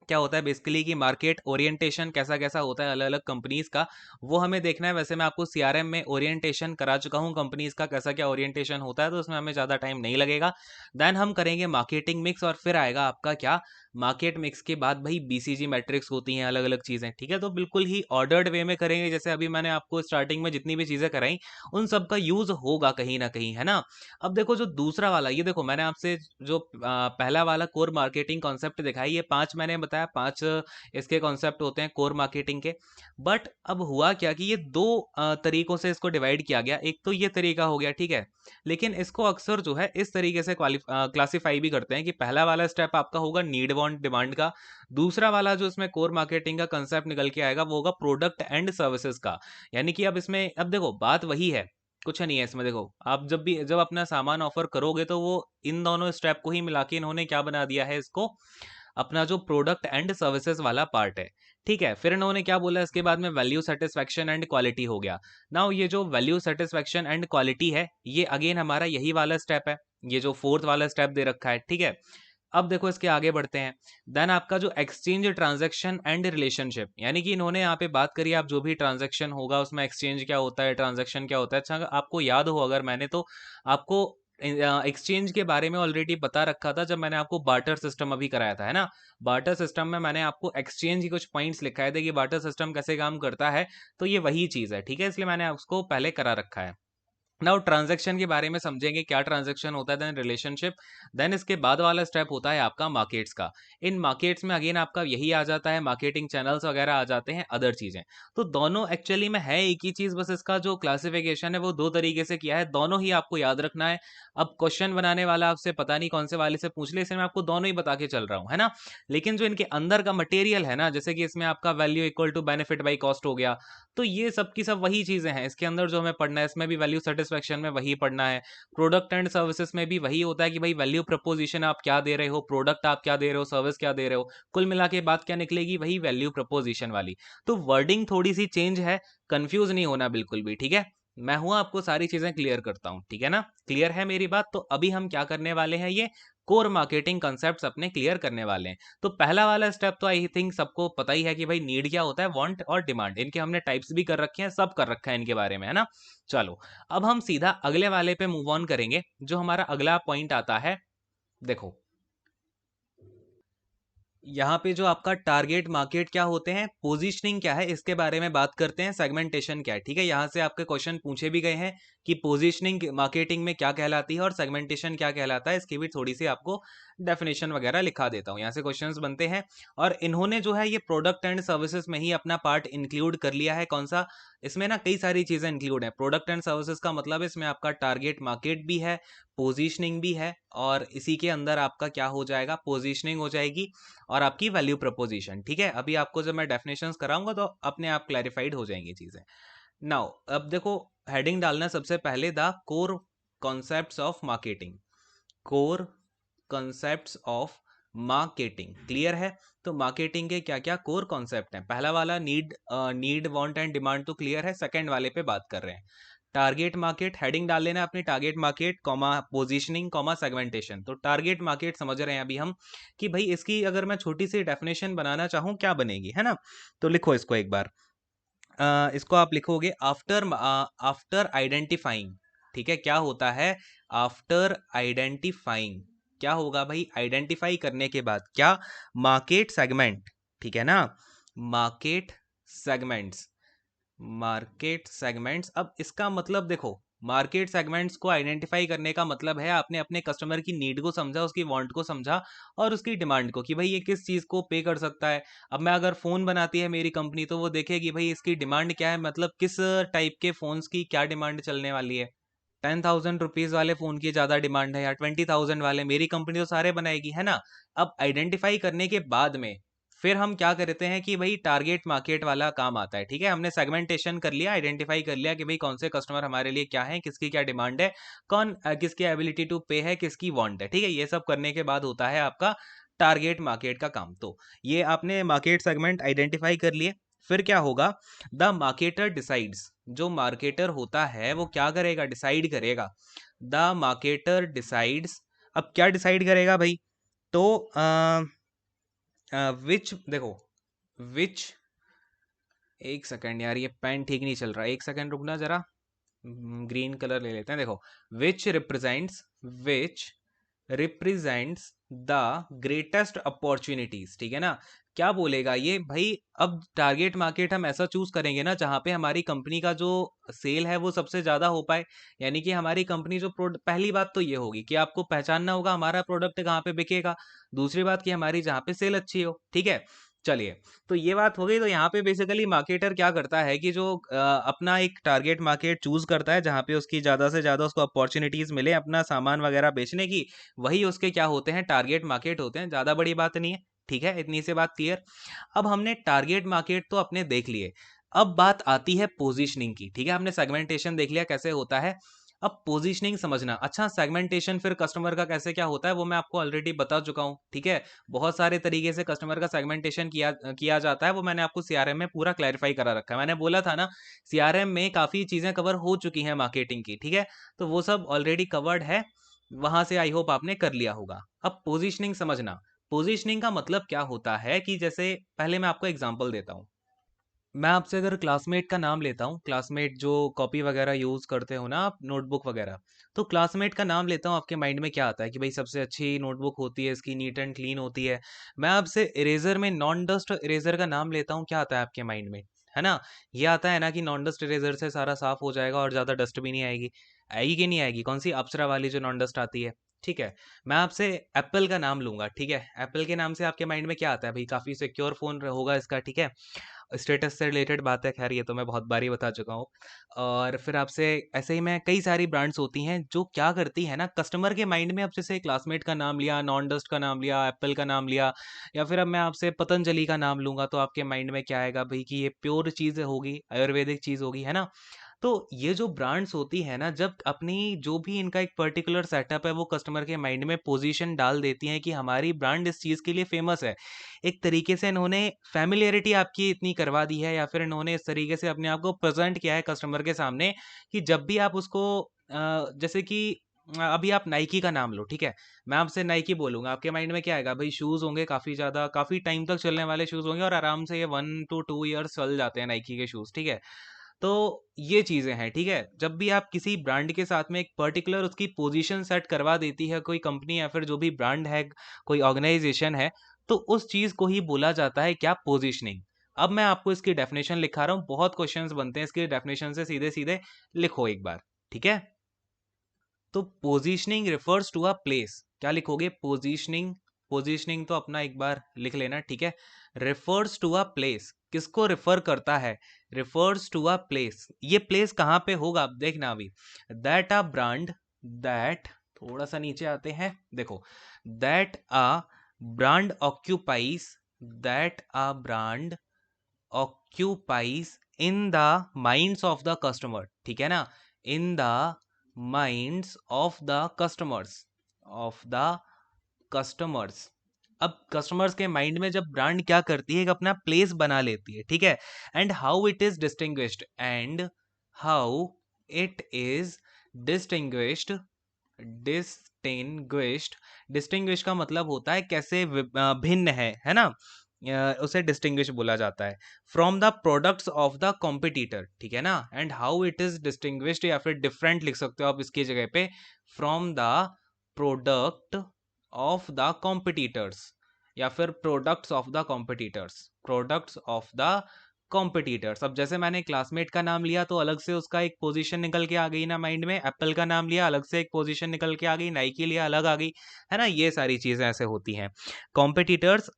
क्या होता है बेसिकली कि मार्केट ओरिएंटेशन कैसा कैसा होता है अलग अलग कंपनीज का, वो हमें देखना है। वैसे मैं आपको सीआरएम में ओरिएंटेशन करा चुका हूँ कंपनीज का, कैसा क्या ओरिएंटेशन होता है, तो उसमें हमें ज़्यादा टाइम नहीं लगेगा। देन हम करेंगे मार्केटिंग मिक्स, और फिर आएगा आपका क्या, मार्केट मिक्स के बाद भाई बीसीजी मैट्रिक्स होती हैं, अलग अलग चीज़ें, ठीक है। तो बिल्कुल ही ऑर्डर्ड वे में करेंगे, जैसे अभी मैंने आपको स्टार्टिंग में जितनी भी चीज़ें कराई उन सब का यूज़ होगा कहीं ना कहीं, है ना। अब देखो जो दूसरा वाला, ये देखो मैंने आपसे जो पहला वाला कोर मार्केटिंग कॉन्सेप्ट दिखाई, ये 5 मैंने बताया, 5 इसके कॉन्सेप्ट होते हैं कोर मार्केटिंग के। बट अब हुआ क्या कि ये दो तरीकों से इसको डिवाइड किया गया। एक तो ये तरीका हो गया, ठीक है, लेकिन इसको अक्सर जो है इस तरीके से क्लासिफाई भी करते हैं कि पहला वाला स्टेप आपका होगा नीड वांट डिमांड का, दूसरा वाला जो इसमें कोर मार्केटिंग का कंसेप्ट निकल के आएगा वो होगा प्रोडक्ट एंड सर्विसेज का। यानी कि अब इसमें, अब देखो बात वही है, कुछ नहीं है इसमें। देखो आप जब अपना सामान ऑफर करोगे तो वो इन दोनों स्टेप को ही मिला के इन्होंने क्या बना दिया है, इसको अपना जो प्रोडक्ट एंड सर्विसेज वाला पार्ट है, ठीक है। फिर इन्होंने क्या बोला इसके बाद में, वैल्यू सेटिस्फेक्शन एंड क्वालिटी हो गया। नाउ ये जो वैल्यू सेटिस्फेक्शन एंड क्वालिटी है, ये अगेन हमारा यही वाला स्टेप है, ये जो फोर्थ वाला स्टेप दे रखा है, ठीक है। अब देखो इसके आगे बढ़ते हैं। देन आपका जो एक्सचेंज ट्रांजैक्शन एंड रिलेशनशिप, यानी कि इन्होंने यहाँ पे बात करी, आप जो भी ट्रांजैक्शन होगा उसमें एक्सचेंज क्या होता है, ट्रांजैक्शन क्या होता है। अच्छा आपको याद हो, अगर मैंने तो आपको एक्सचेंज के बारे में ऑलरेडी बता रखा था जब मैंने आपको बार्टर सिस्टम अभी कराया था, है ना। बार्टर सिस्टम में मैंने आपको एक्सचेंज की कुछ पॉइंट्स लिखाए थे कि बार्टर सिस्टम कैसे काम करता है, तो ये वही चीज़ है, ठीक है, इसलिए मैंने उसको पहले करा रखा है। नाउ ट्रांजैक्शन के बारे में समझेंगे, क्या ट्रांजैक्शन होता है, देन रिलेशनशिप, देन इसके बाद वाला स्टेप होता है आपका मार्केट्स का। इन मार्केट्स में अगेन आपका यही आ जाता है, मार्केटिंग चैनल्स वगैरह आ जाते हैं, अदर चीजें। तो दोनों एक्चुअली में है एक ही चीज, बस इसका जो क्लासिफिकेशन है वो दो तरीके से किया है, दोनों ही आपको याद रखना है। अब क्वेश्चन बनाने वाला आपसे पता नहीं कौन से वाले से पूछ ले, इसलिए मैं आपको दोनों ही बता के चल रहा हूँ, है ना। लेकिन जो इनके अंदर का मटेरियल है ना, जैसे कि इसमें आपका value equal to benefit by cost हो गया, तो ये सब की सब वही चीजें हैं इसके अंदर जो हमें पढ़ना है। इसमें भी वैल्यू सेटिस्फेक्शन में वही पढ़ना है, प्रोडक्ट एंड सर्विसेज में भी वही होता है कि भाई वैल्यू प्रपोजिशन आप क्या दे रहे हो, प्रोडक्ट आप क्या दे रहे हो, सर्विस क्या दे रहे हो, कुल मिला के बात क्या निकलेगी, वही वैल्यू प्रपोजिशन वाली। तो वर्डिंग थोड़ी सी चेंज है, कंफ्यूज नहीं होना बिल्कुल भी, ठीक है। मैं हूं आपको सारी चीजें क्लियर करता हूं, ठीक है ना, क्लियर है मेरी बात। तो अभी हम क्या करने वाले हैं, ये कोर मार्केटिंग कॉन्सेप्ट्स अपने क्लियर करने वाले हैं। तो पहला वाला स्टेप तो आई थिंक सबको पता ही है कि भाई नीड क्या होता है, वांट और डिमांड, इनके हमने टाइप्स भी कर रखे हैं, सब कर रखा है इनके बारे में, है ना। चलो अब हम सीधा अगले वाले पे मूव ऑन करेंगे। जो हमारा अगला पॉइंट आता है, देखो यहाँ पे जो आपका टारगेट मार्केट क्या होते हैं, पोजीशनिंग क्या है, इसके बारे में बात करते हैं, सेगमेंटेशन क्या है, ठीक है। यहाँ से आपके क्वेश्चन पूछे भी गए हैं कि पोजीशनिंग मार्केटिंग में क्या कहलाती है और सेगमेंटेशन क्या कहलाता है, इसकी भी थोड़ी सी आपको डेफिनेशन वगैरह लिखा देता हूँ। यहाँ से क्वेश्चंस बनते हैं, और इन्होंने जो है ये प्रोडक्ट एंड सर्विसेज में ही अपना पार्ट इंक्लूड कर लिया है। कौन सा, इसमें ना कई सारी चीजें इंक्लूड है। प्रोडक्ट एंड सर्विसेज का मतलब इसमें आपका टारगेट मार्केट भी है, पोजीशनिंग भी है, और इसी के अंदर आपका क्या हो जाएगा, पोजीशनिंग हो जाएगी और आपकी वैल्यू प्रपोजिशन, ठीक है। अभी आपको जब मैं डेफिनेशंस कराऊंगा तो अपने आप क्लैरिफाइड हो जाएंगी चीजें। नाउ अब देखो हेडिंग डालना सबसे पहले, the core concepts of marketing, core concepts of marketing, clear है। तो मार्केटिंग के क्या क्या कोर कॉन्सेप्ट हैं, पहला वाला नीड वांट एंड डिमांड तो क्लियर है, सेकंड वाले पे बात कर रहे हैं। टारगेट मार्केट, हेडिंग डाल लेना अपनी, target market comma positioning comma segmentation. तो टारगेट मार्केट समझ रहे हैं अभी हम कि भाई इसकी अगर मैं छोटी सी डेफिनेशन बनाना चाहूँ क्या बनेगी, है ना। तो लिखो इसको एक बार, इसको आप लिखोगे आफ्टर आइडेंटिफाइंग, ठीक है। क्या होता है आफ्टर आइडेंटिफाइंग, क्या होगा भाई, आइडेंटिफाई करने के बाद क्या, मार्केट सेगमेंट, ठीक है ना, मार्केट सेगमेंट्स, मार्केट सेगमेंट्स। अब इसका मतलब देखो, मार्केट सेगमेंट्स को आइडेंटिफाई करने का मतलब है आपने अपने कस्टमर की नीड को समझा, उसकी वांट को समझा और उसकी डिमांड को, कि भाई ये किस चीज़ को पे कर सकता है। अब मैं अगर फ़ोन बनाती है मेरी कंपनी तो वो देखेगी भाई इसकी डिमांड क्या है, मतलब किस टाइप के फ़ोन्स की क्या डिमांड चलने वाली है। 10,000 रुपीज़ वाले फ़ोन की ज़्यादा डिमांड है या 20,000 वाले, मेरी कंपनी तो सारे बनाएगी, है ना। अब आइडेंटिफाई करने के बाद में फिर हम क्या करते हैं कि भाई टारगेट मार्केट वाला काम आता है, ठीक है। हमने सेगमेंटेशन कर लिया, आइडेंटिफाई कर लिया कि भाई कौन से कस्टमर हमारे लिए क्या है, किसकी क्या डिमांड है, कौन किसकी एबिलिटी टू पे है, किसकी वांट है, ठीक है। ये सब करने के बाद होता है आपका टारगेट मार्केट का काम। तो ये आपने मार्केट सेगमेंट आइडेंटिफाई कर लिए। फिर क्या होगा, द मार्केटर डिसाइड्स, जो मार्केटर होता है वो क्या करेगा, डिसाइड करेगा, द मार्केटर डिसाइड्स। अब क्या डिसाइड करेगा भाई, तो विच, देखो विच, एक सेकंड यार, ये पेन ठीक नहीं चल रहा, एक सेकंड रुकना जरा, ग्रीन कलर ले लेते हैं। देखो, विच represents, which represents the greatest opportunities, ठीक है ना। क्या बोलेगा ये भाई, अब टारगेट मार्केट हम ऐसा चूज करेंगे ना जहां पे हमारी कंपनी का जो सेल है वो सबसे ज्यादा हो पाए, यानी कि हमारी कंपनी जो प्रोडक्ट, पहली बात तो ये होगी कि आपको पहचानना होगा हमारा प्रोडक्ट कहाँ पे बिकेगा, दूसरी बात कि हमारी जहाँ पे सेल अच्छी हो, ठीक है। चलिए, तो ये बात हो गई। तो यहाँ पे बेसिकली मार्केटर क्या करता है कि जो अपना एक टारगेट मार्केट चूज करता है जहाँ पे उसकी ज़्यादा से ज़्यादा उसको अपॉर्चुनिटीज़ मिले अपना सामान वगैरह बेचने की, वही उसके क्या होते हैं, टारगेट मार्केट होते हैं। ज़्यादा बड़ी बात नहीं है, ठीक है, इतनी सी बात क्लियर। अब हमने टारगेट मार्केट तो अपने देख लिए, अब बात आती है पोजीशनिंग की, ठीक है। हमने सेगमेंटेशन देख लिया कैसे होता है, अब पोजीशनिंग समझना। अच्छा, सेगमेंटेशन फिर कस्टमर का कैसे क्या होता है वो मैं आपको ऑलरेडी बता चुका हूँ, ठीक है। बहुत सारे तरीके से कस्टमर का सेगमेंटेशन किया किया जाता है, वो मैंने आपको सीआरएम में पूरा क्लैरिफाई करा रखा है। मैंने बोला था ना, सीआरएम में काफ़ी चीज़ें कवर हो चुकी हैं मार्केटिंग की, ठीक है। तो वो सब ऑलरेडी कवर्ड है, वहां से आई होप आपने कर लिया होगा। अब पोजीशनिंग समझना, पोजीशनिंग का मतलब क्या होता है कि जैसे पहले मैं आपको एग्जांपल देता हूँ। मैं आपसे अगर क्लासमेट का नाम लेता हूँ, क्लासमेट जो कॉपी वगैरह यूज़ करते हो ना आप, नोटबुक वगैरह, तो क्लासमेट का नाम लेता हूँ, आपके माइंड में क्या आता है कि भाई सबसे अच्छी नोटबुक होती है, इसकी नीट एंड क्लीन होती है। मैं आपसे इरेजर में नॉन डस्ट इरेजर का नाम लेता हूँ, क्या आता है आपके माइंड में, है ना। ये आता है ना कि नॉन डस्ट इरेजर से सारा साफ हो जाएगा और ज़्यादा डस्ट भी नहीं आएगी। आएगी कि नहीं आएगी, कौन सी, अप्सरा वाली जो नॉन डस्ट आती है, ठीक है। मैं आपसे एप्पल का नाम लूंगा, ठीक है। एप्पल के नाम से आपके माइंड में क्या आता है भाई, काफ़ी सिक्योर फ़ोन होगा इसका, ठीक है। स्टेटस से रिलेटेड बात है, खैर ये तो मैं बहुत बारी बता चुका हूँ। और फिर आपसे ऐसे ही मैं, कई सारी ब्रांड्स होती हैं जो क्या करती है ना, कस्टमर के माइंड में, अब जैसे क्लासमेट का नाम लिया, नॉन डस्ट का नाम लिया, एप्पल का नाम लिया, या फिर अब मैं आपसे पतंजलि का नाम लूंगा, तो आपके माइंड में क्या आएगा भाई कि ये प्योर चीज़ होगी, आयुर्वेदिक चीज़ होगी, है ना। तो ये जो ब्रांड्स होती है ना, जब अपनी जो भी इनका एक पर्टिकुलर सेटअप है वो कस्टमर के माइंड में पोजीशन डाल देती हैं कि हमारी ब्रांड इस चीज़ के लिए फेमस है, एक तरीके से इन्होंने फैमिलियरिटी आपकी इतनी करवा दी है, या फिर इन्होंने इस तरीके से अपने आप को प्रेजेंट किया है कस्टमर के सामने कि जब भी आप उसको जैसे कि अभी आप नाइकी का नाम लो, ठीक है। मैं आपसे नाइकी बोलूंगा, आपके माइंड में क्या आएगा भाई, शूज़ होंगे, काफ़ी ज़्यादा काफ़ी टाइम तक चलने वाले शूज़ होंगे, और आराम से ये 1 to 2 years चल जाते हैं नाइकी के शूज़, ठीक है। तो ये चीज़ें हैं, ठीक है। जब भी आप किसी ब्रांड के साथ में एक पर्टिकुलर उसकी पोजीशन सेट करवा देती है कोई कंपनी, या फिर जो भी ब्रांड है, कोई ऑर्गेनाइजेशन है, तो उस चीज़ को ही बोला जाता है क्या, पोजीशनिंग। अब मैं आपको इसकी डेफिनेशन लिखा रहा हूँ, बहुत क्वेश्चंस बनते हैं इसके डेफिनेशन से, सीधे सीधे लिखो एक बार, ठीक है। तो positioning refers to a place, क्या लिखोगे, पोजीशनिंग, पोजीशनिंग तो अपना एक बार लिख लेना, ठीक है। रिफर्स टू अ प्लेस, किसको रेफर करता है, रिफर्स टू अ प्लेस, ये प्लेस कहाँ पे होगा, आप देखना अभी, दैट अ ब्रांड, दैट, थोड़ा सा नीचे आते हैं, देखो, that a brand occupies, that a brand occupies in the minds of the customer, ठीक है ना, in the minds of the customers, of the customers। अब कस्टमर्स के माइंड में जब ब्रांड क्या करती है, एक अपना प्लेस बना लेती है, ठीक है। And how it is distinguished, and how it is distinguished, distinguished, distinguish का मतलब होता है कैसे भिन्न है ना। उसे डिस्टिंग्विश बोला जाता है from the products of the competitor, ठीक है ना। And how it is distinguished, या फिर डिफरेंट लिख सकते हो आप इसकी जगह पे, from the product of the competitors, या फिर products of the competitors, products of the competitors. अब जैसे मैंने क्लासमेट का नाम लिया तो अलग से उसका एक पोजीशन निकल के आ गई ना माइंड में, एप्पल का नाम लिया अलग से एक पोजीशन निकल के आ गई, नाइकी लिया अलग आ गई, है ना। ये सारी चीजें ऐसे होती हैं, competitors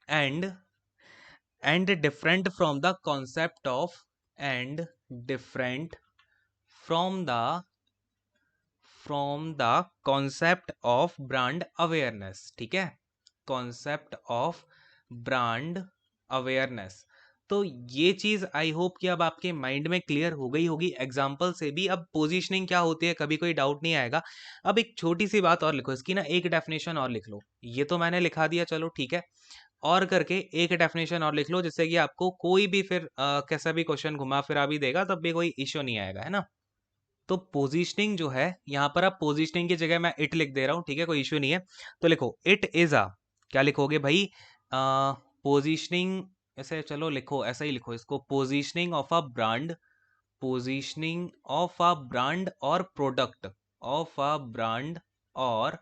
and different from the concept of, and different from the concept of brand awareness, ठीक है, कॉन्सेप्ट ऑफ ब्रांड अवेयरनेस। तो ये चीज आई होप कि अब आपके माइंड में क्लियर हो गई होगी एग्जाम्पल से भी। अब पोजीशनिंग क्या होती है कभी कोई डाउट नहीं आएगा। अब एक छोटी सी बात और लिखो, इसकी ना एक डेफिनेशन और लिख लो, ये तो मैंने लिखा दिया, चलो ठीक है। और करके एक डेफिनेशन और लिख लो, जिससे कि आपको कोई भी फिर कैसा भी क्वेश्चन घुमा फिरा भी देगा तब भी कोई इश्यू नहीं आएगा, है ना। तो पोजीशनिंग जो है, यहाँ पर आप पोजीशनिंग की जगह मैं इट लिख दे रहा हूँ, ठीक है, कोई इश्यू नहीं है। तो लिखो इट इज अ, क्या लिखोगे भाई, पोजीशनिंग, ऐसे चलो लिखो, ऐसा ही लिखो इसको, positioning of a brand, positioning of a brand और प्रोडक्ट, ऑफ अ ब्रांड और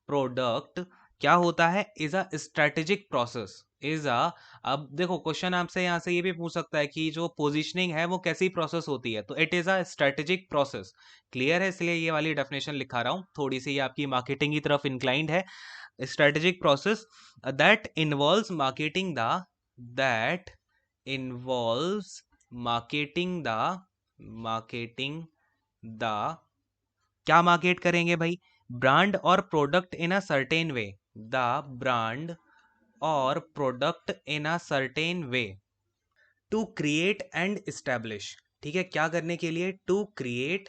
प्रोडक्ट क्या होता है, is a strategic process, is a, अब देखो क्वेश्चन आपसे यहाँ से ये भी पूछ सकता है कि जो पोजीशनिंग है वो कैसी प्रोसेस होती है, तो it is a strategic process. Clear है, इसलिए ये वाली डेफिनेशन लिखा रहा हूँ, थोड़ी सी ये आपकी मार्केटिंग की तरफ इंक्लाइंड है। Strategic process that involves marketing the, that involves marketing the, marketing the, क्या मार्केट करेंगे भाई, ब्रांड और product in a certain way, the brand और product in a certain way, to create and establish, ठीक है, क्या करने के लिए, टू क्रिएट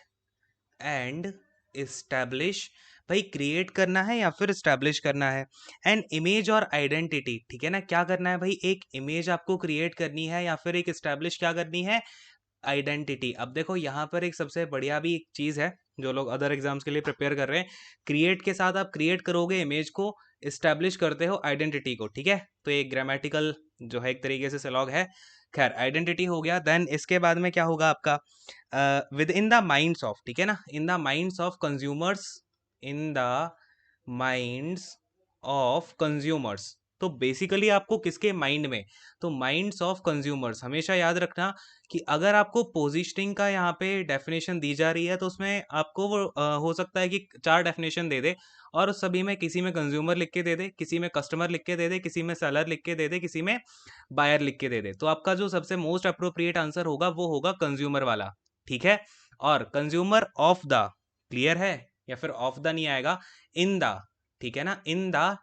एंड इस्टेब्लिश, भाई क्रिएट करना है या फिर इस्टेब्लिश करना है, एन इमेज और आइडेंटिटी, ठीक है ना, क्या करना है भाई, एक इमेज आपको क्रिएट करनी है या फिर एक इस्टेब्लिश क्या करनी है, आइडेंटिटी। अब देखो यहाँ पर एक सबसे बढ़िया भी एक चीज है, जो लोग अदर एग्जाम्स के लिए प्रिपेयर कर रहे हैं, क्रिएट के साथ आप क्रिएट करोगे इमेज को, इस्टेब्लिश करते हो आइडेंटिटी को, ठीक है, तो एक ग्रामेटिकल जो है एक तरीके से स्लॉग है। खैर आइडेंटिटी हो गया, देन इसके बाद में क्या होगा आपका, with in the minds of, ठीक है ना, in the minds of consumers, in the minds of consumers, तो बेसिकली आपको किसके माइंड में, तो माइंड्स ऑफ कंज्यूमर्स। हमेशा याद रखना कि अगर आपको पोजीशनिंग का यहाँ पे डेफिनेशन दी जा रही है तो उसमें आपको वो हो सकता है कि 4 डेफिनेशन दे दे और उस सभी में किसी में कंज्यूमर लिख के दे दे, किसी में कस्टमर लिख के दे दे, किसी में सेलर लिख के दे दे, किसी में बायर लिख के दे दे, तो आपका जो सबसे मोस्ट अप्रोप्रिएट आंसर होगा वो होगा कंज्यूमर वाला, ठीक है। और कंज्यूमर ऑफ द, क्लियर है, या फिर ऑफ द नहीं आएगा, इन द, ठीक है ना, इन द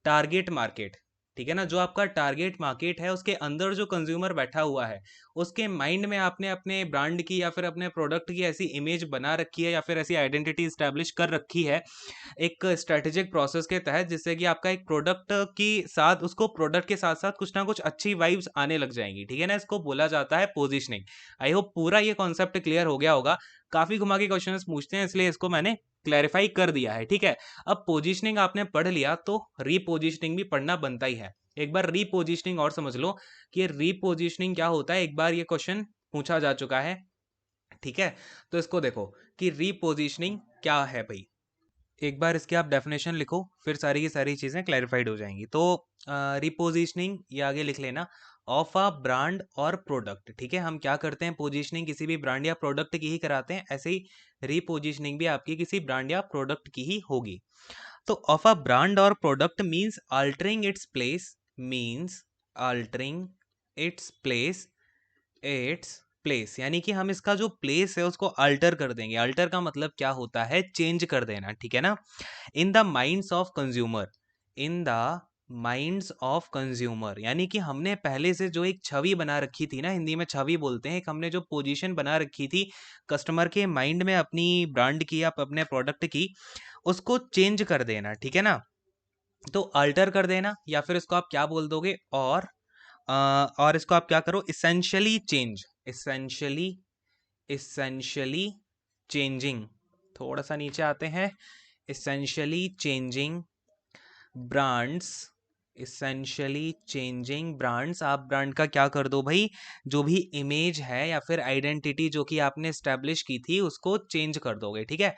टारगेट मार्केट, ठीक है ना, जो आपका टारगेट मार्केट है उसके अंदर जो कंज्यूमर बैठा हुआ है उसके माइंड में आपने अपने ब्रांड की या फिर अपने प्रोडक्ट की ऐसी इमेज बना रखी है या फिर ऐसी आइडेंटिटी स्टैब्लिश कर रखी है एक स्ट्रेटेजिक प्रोसेस के तहत, जिससे कि आपका एक प्रोडक्ट की साथ, उसको प्रोडक्ट के साथ साथ कुछ ना कुछ अच्छी वाइब्स आने लग जाएंगी, ठीक है ना, इसको बोला जाता है पोजीशनिंग। आई होप पूरा ये कॉन्सेप्ट क्लियर हो गया होगा, काफी घुमा के क्वेश्चंस पूछते हैं इसलिए इसको मैंने क्लैरिफाई कर दिया है, ठीक है। अब पोजीशनिंग आपने पढ़ लिया तो रीपोजीशनिंग भी पढ़ना बनता ही है। एक बार रीपोजीशनिंग और समझ लो कि रीपोजीशनिंग क्या होता है, एक बार ये क्वेश्चन पूछा जा चुका है, ठीक है। तो इसको देखो कि रीपोजीशनिंग क्या है भाई, एक बार इसकी आप डेफिनेशन लिखो फिर सारी की सारी चीज़ें क्लैरिफाइड हो जाएंगी। तो रिपोजिशनिंग ये आगे लिख लेना, ऑफ अ ब्रांड और प्रोडक्ट, ठीक है, हम क्या करते हैं, पोजीशनिंग किसी भी ब्रांड या प्रोडक्ट की ही कराते हैं, ऐसे ही रीपोजिशनिंग भी आपकी किसी ब्रांड या प्रोडक्ट की ही होगी। तो ऑफ अ ब्रांड और product means altering its place, means altering its place, its place, यानी कि हम इसका जो प्लेस है उसको अल्टर कर देंगे। अल्टर का मतलब क्या होता है, चेंज कर देना, ठीक है ना। In the minds of consumer, in the minds of consumer, यानी कि हमने पहले से जो एक छवि बना रखी थी ना, हिंदी में छवि बोलते हैं, एक हमने जो पोजीशन बना रखी थी कस्टमर के माइंड में अपनी ब्रांड की या अपने प्रोडक्ट की, उसको चेंज कर देना, ठीक है ना। तो अल्टर कर देना या फिर इसको आप क्या बोल दोगे, और इसको आप क्या करो, essentially change, essentially, essentially changing, थोड़ा सा नीचे आते हैं, essentially changing brands, essentially changing brands, आप ब्रांड का क्या कर दो भाई, जो भी इमेज है या फिर आइडेंटिटी जो कि आपने स्टैब्लिश की थी उसको चेंज कर दोगे, ठीक है,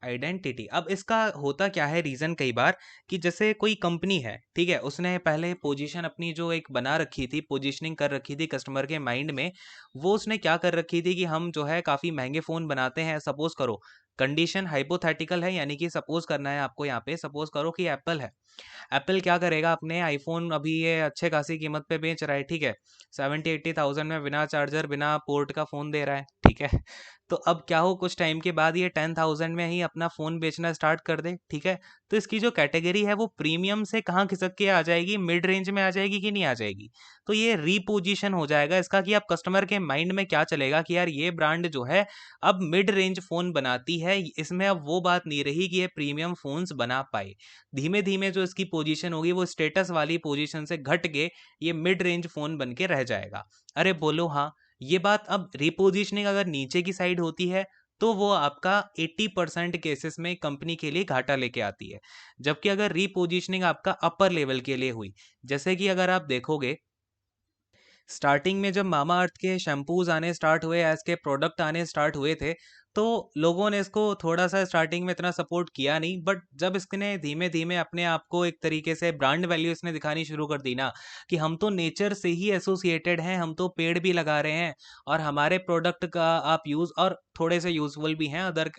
आइडेंटिटी। अब इसका होता क्या है रीजन, कई बार कि जैसे कोई कंपनी है, ठीक है, उसने पहले पोजीशन अपनी जो एक बना रखी थी, पोजीशनिंग कर रखी थी कस्टमर के माइंड में, वो उसने क्या कर रखी थी कि हम जो है काफी महंगे फोन बनाते हैं, सपोज करो, कंडीशन हाइपोथेटिकल है, यानी कि सपोज करना है आपको, यहाँ पे सपोज करो कि एप्पल है, एप्पल क्या करेगा, अपने आईफोन अभी ये अच्छे खासी कीमत पे बेच रहा है, ठीक है, 70-80 थाउजेंड में बिना चार्जर बिना पोर्ट का फोन दे रहा है, ठीक ठीक है। तो अब क्या हो, कुछ टाइम के बाद ये 10,000 में ही अपना फ़ोन बेचना स्टार्ट कर दे, ठीक है। तो इसकी जो कैटेगरी है वो प्रीमियम से कहाँ खिसक के आ जाएगी, मिड रेंज में आ जाएगी कि नहीं आ जाएगी। तो ये रीपोजीशन हो जाएगा इसका कि अब कस्टमर के माइंड में क्या चलेगा कि यार ये ब्रांड जो है अब मिड रेंज फ़ोन बनाती है, इसमें अब वो बात नहीं रही कि ये प्रीमियम फ़ोन्स बना पाए। धीमे धीमे जो इसकी पोजीशन होगी वो स्टेटस वाली पोजीशन से घट के ये मिड रेंज फ़ोन बन के रह जाएगा। अरे बोलो हाँ, ये बात अब रिपोजिशनिंग अगर नीचे की साइड होती है तो वो आपका 80% केसेस में कंपनी के लिए घाटा लेके आती है। जबकि अगर रिपोजिशनिंग आपका अपर लेवल के लिए हुई, जैसे कि अगर आप देखोगे स्टार्टिंग में जब मामा अर्थ के शैम्पूज आने स्टार्ट हुए, एज के प्रोडक्ट आने स्टार्ट हुए थे, तो लोगों ने इसको थोड़ा सा स्टार्टिंग में इतना सपोर्ट किया नहीं, बट जब इसने धीमे धीमे अपने आप को एक तरीके से ब्रांड वैल्यू इसने दिखानी शुरू कर दी ना, कि हम तो नेचर से ही एसोसिएटेड हैं, हम तो पेड़ भी लगा रहे हैं और हमारे प्रोडक्ट का आप यूज़ और थोड़े से यूजफुल भी हैं, अदर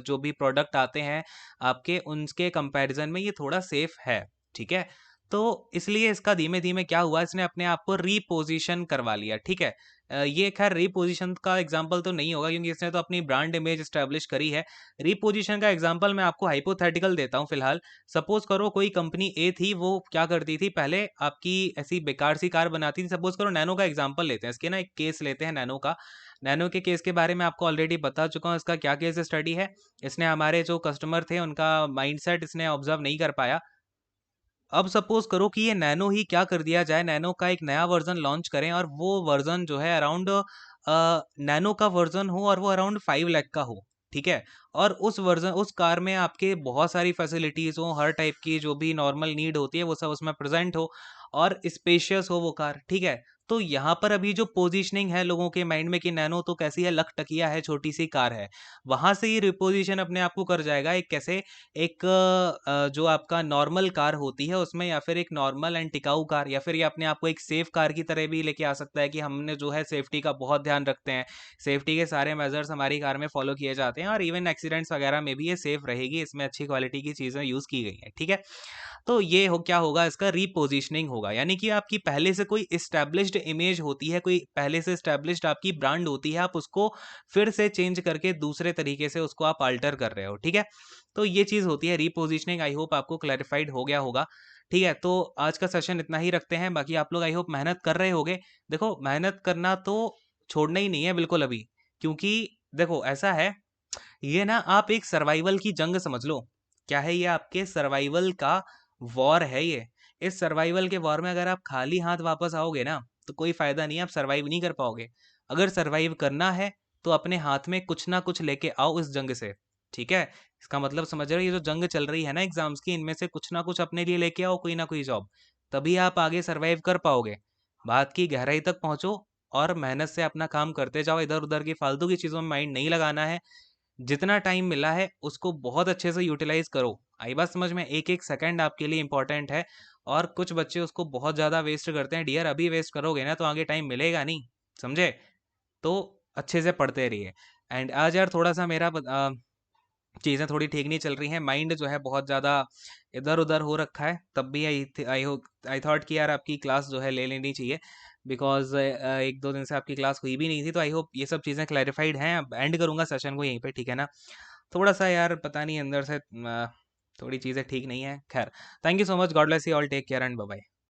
जो भी प्रोडक्ट आते हैं आपके, उनके कंपैरिजन में ये थोड़ा सेफ है, ठीक है। तो इसलिए इसका धीमे धीमे क्या हुआ, इसने अपने आप को रीपोजीशन करवा लिया, ठीक है। ये खैर रीपोजीशन का एग्जांपल तो नहीं होगा क्योंकि इसने तो अपनी ब्रांड इमेज एस्टेब्लिश करी है। रीपोजीशन का एग्जांपल मैं आपको हाइपोथेटिकल देता हूँ फिलहाल। सपोज करो कोई कंपनी ए थी, वो क्या करती थी, पहले आपकी ऐसी बेकार सी कार बनाती थी। सपोज करो नैनो का एग्जांपल लेते हैं, इसके ना एक केस लेते हैं नैनो का। नैनो के केस के बारे में आपको ऑलरेडी बता चुका हूँ, इसका क्या केस स्टडी है। इसने हमारे जो कस्टमर थे उनका माइंडसेट इसने ऑब्जर्व नहीं कर पाया। अब सपोज करो कि ये नैनो ही क्या कर दिया जाए, नैनो का एक नया वर्जन लॉन्च करें और वो वर्जन जो है अराउंड नैनो का वर्जन हो और वो अराउंड 5 लाख का हो, ठीक है। और उस वर्जन उस कार में आपके बहुत सारी फैसिलिटीज हो, हर टाइप की जो भी नॉर्मल नीड होती है वो सब उसमें प्रेजेंट हो और स्पेशियस हो वो कार, ठीक है। तो यहाँ पर अभी जो पोजीशनिंग है लोगों के माइंड में कि नैनो तो कैसी है, लखटकिया है, छोटी सी कार है, वहां से ही रिपोजिशन अपने आप को कर जाएगा एक कैसे, एक जो आपका नॉर्मल कार होती है उसमें, या फिर एक नॉर्मल एंड टिकाऊ कार, या फिर ये अपने आप को एक सेफ कार की तरह भी लेके आ सकता है कि हमने जो है सेफ्टी का बहुत ध्यान रखते हैं, सेफ्टी के सारे मेजर्स हमारी कार में फॉलो किए जाते हैं और इवन एक्सीडेंट्स वगैरह में भी ये सेफ रहेगी, इसमें अच्छी क्वालिटी की चीज़ें यूज़ की गई हैं, ठीक है। तो ये हो क्या होगा, इसका रीपोजिशनिंग होगा, यानी कि आपकी पहले से कोई इस्टेब्लिश्ड इमेज होती है, कोई पहले से इस्टेब्लिश्ड आपकी ब्रांड होती है, आप उसको फिर से चेंज करके दूसरे तरीके से उसको आप अल्टर कर रहे हो, ठीक है। तो ये चीज़ होती है रीपोजिशनिंग। आई होप आपको क्लैरिफाइड हो गया होगा, ठीक है। तो आज का सेशन इतना ही रखते हैं, बाकी आप लोग आई होप मेहनत कर रहे होगे। देखो मेहनत करना तो छोड़ना ही नहीं है बिल्कुल अभी, क्योंकि देखो ऐसा है, ये ना आप एक सर्वाइवल की जंग समझ लो। क्या है ये, आपके सर्वाइवल का वॉर है ये। इस सर्वाइवल के वॉर में अगर आप खाली हाथ वापस आओगे ना तो कोई फायदा नहीं है, आप सर्वाइव नहीं कर पाओगे। अगर सर्वाइव करना है तो अपने हाथ में कुछ ना कुछ लेके आओ इस जंग से, ठीक है। इसका मतलब समझ रहे हो, ये जो जंग चल रही है ना एग्जाम्स की, इनमें से कुछ ना कुछ अपने लिए लेके आओ, कोई ना कोई जॉब, तभी आप आगे सर्वाइव कर पाओगे। बात की गहराई तक पहुंचो और मेहनत से अपना काम करते जाओ, इधर उधर की फालतू की चीज़ों में माइंड नहीं लगाना है। जितना टाइम मिला है उसको बहुत अच्छे से यूटिलाइज करो। आई बात समझ में, एक एक सेकंड आपके लिए इंपॉर्टेंट है और कुछ बच्चे उसको बहुत ज़्यादा वेस्ट करते हैं। डियर अभी वेस्ट करोगे ना तो आगे टाइम मिलेगा नहीं, समझे। तो अच्छे से पढ़ते रहिए। एंड आज यार थोड़ा सा मेरा चीज़ें थोड़ी ठीक नहीं चल रही हैं, माइंड जो है बहुत ज़्यादा इधर उधर हो रखा है, तब भी आई थॉट कि यार आपकी क्लास जो है ले लेनी चाहिए, बिकॉज एक दो दिन से आपकी क्लास हुई भी नहीं थी। तो आई होप ये सब चीज़ें क्लैरिफाइड हैं। अब एंड करूँगा सेशन को यहीं पे, ठीक है ना। थोड़ा सा यार पता नहीं अंदर से थोड़ी चीज़ें ठीक नहीं है, खैर। Thank you so much, God bless you all, take care and bye bye.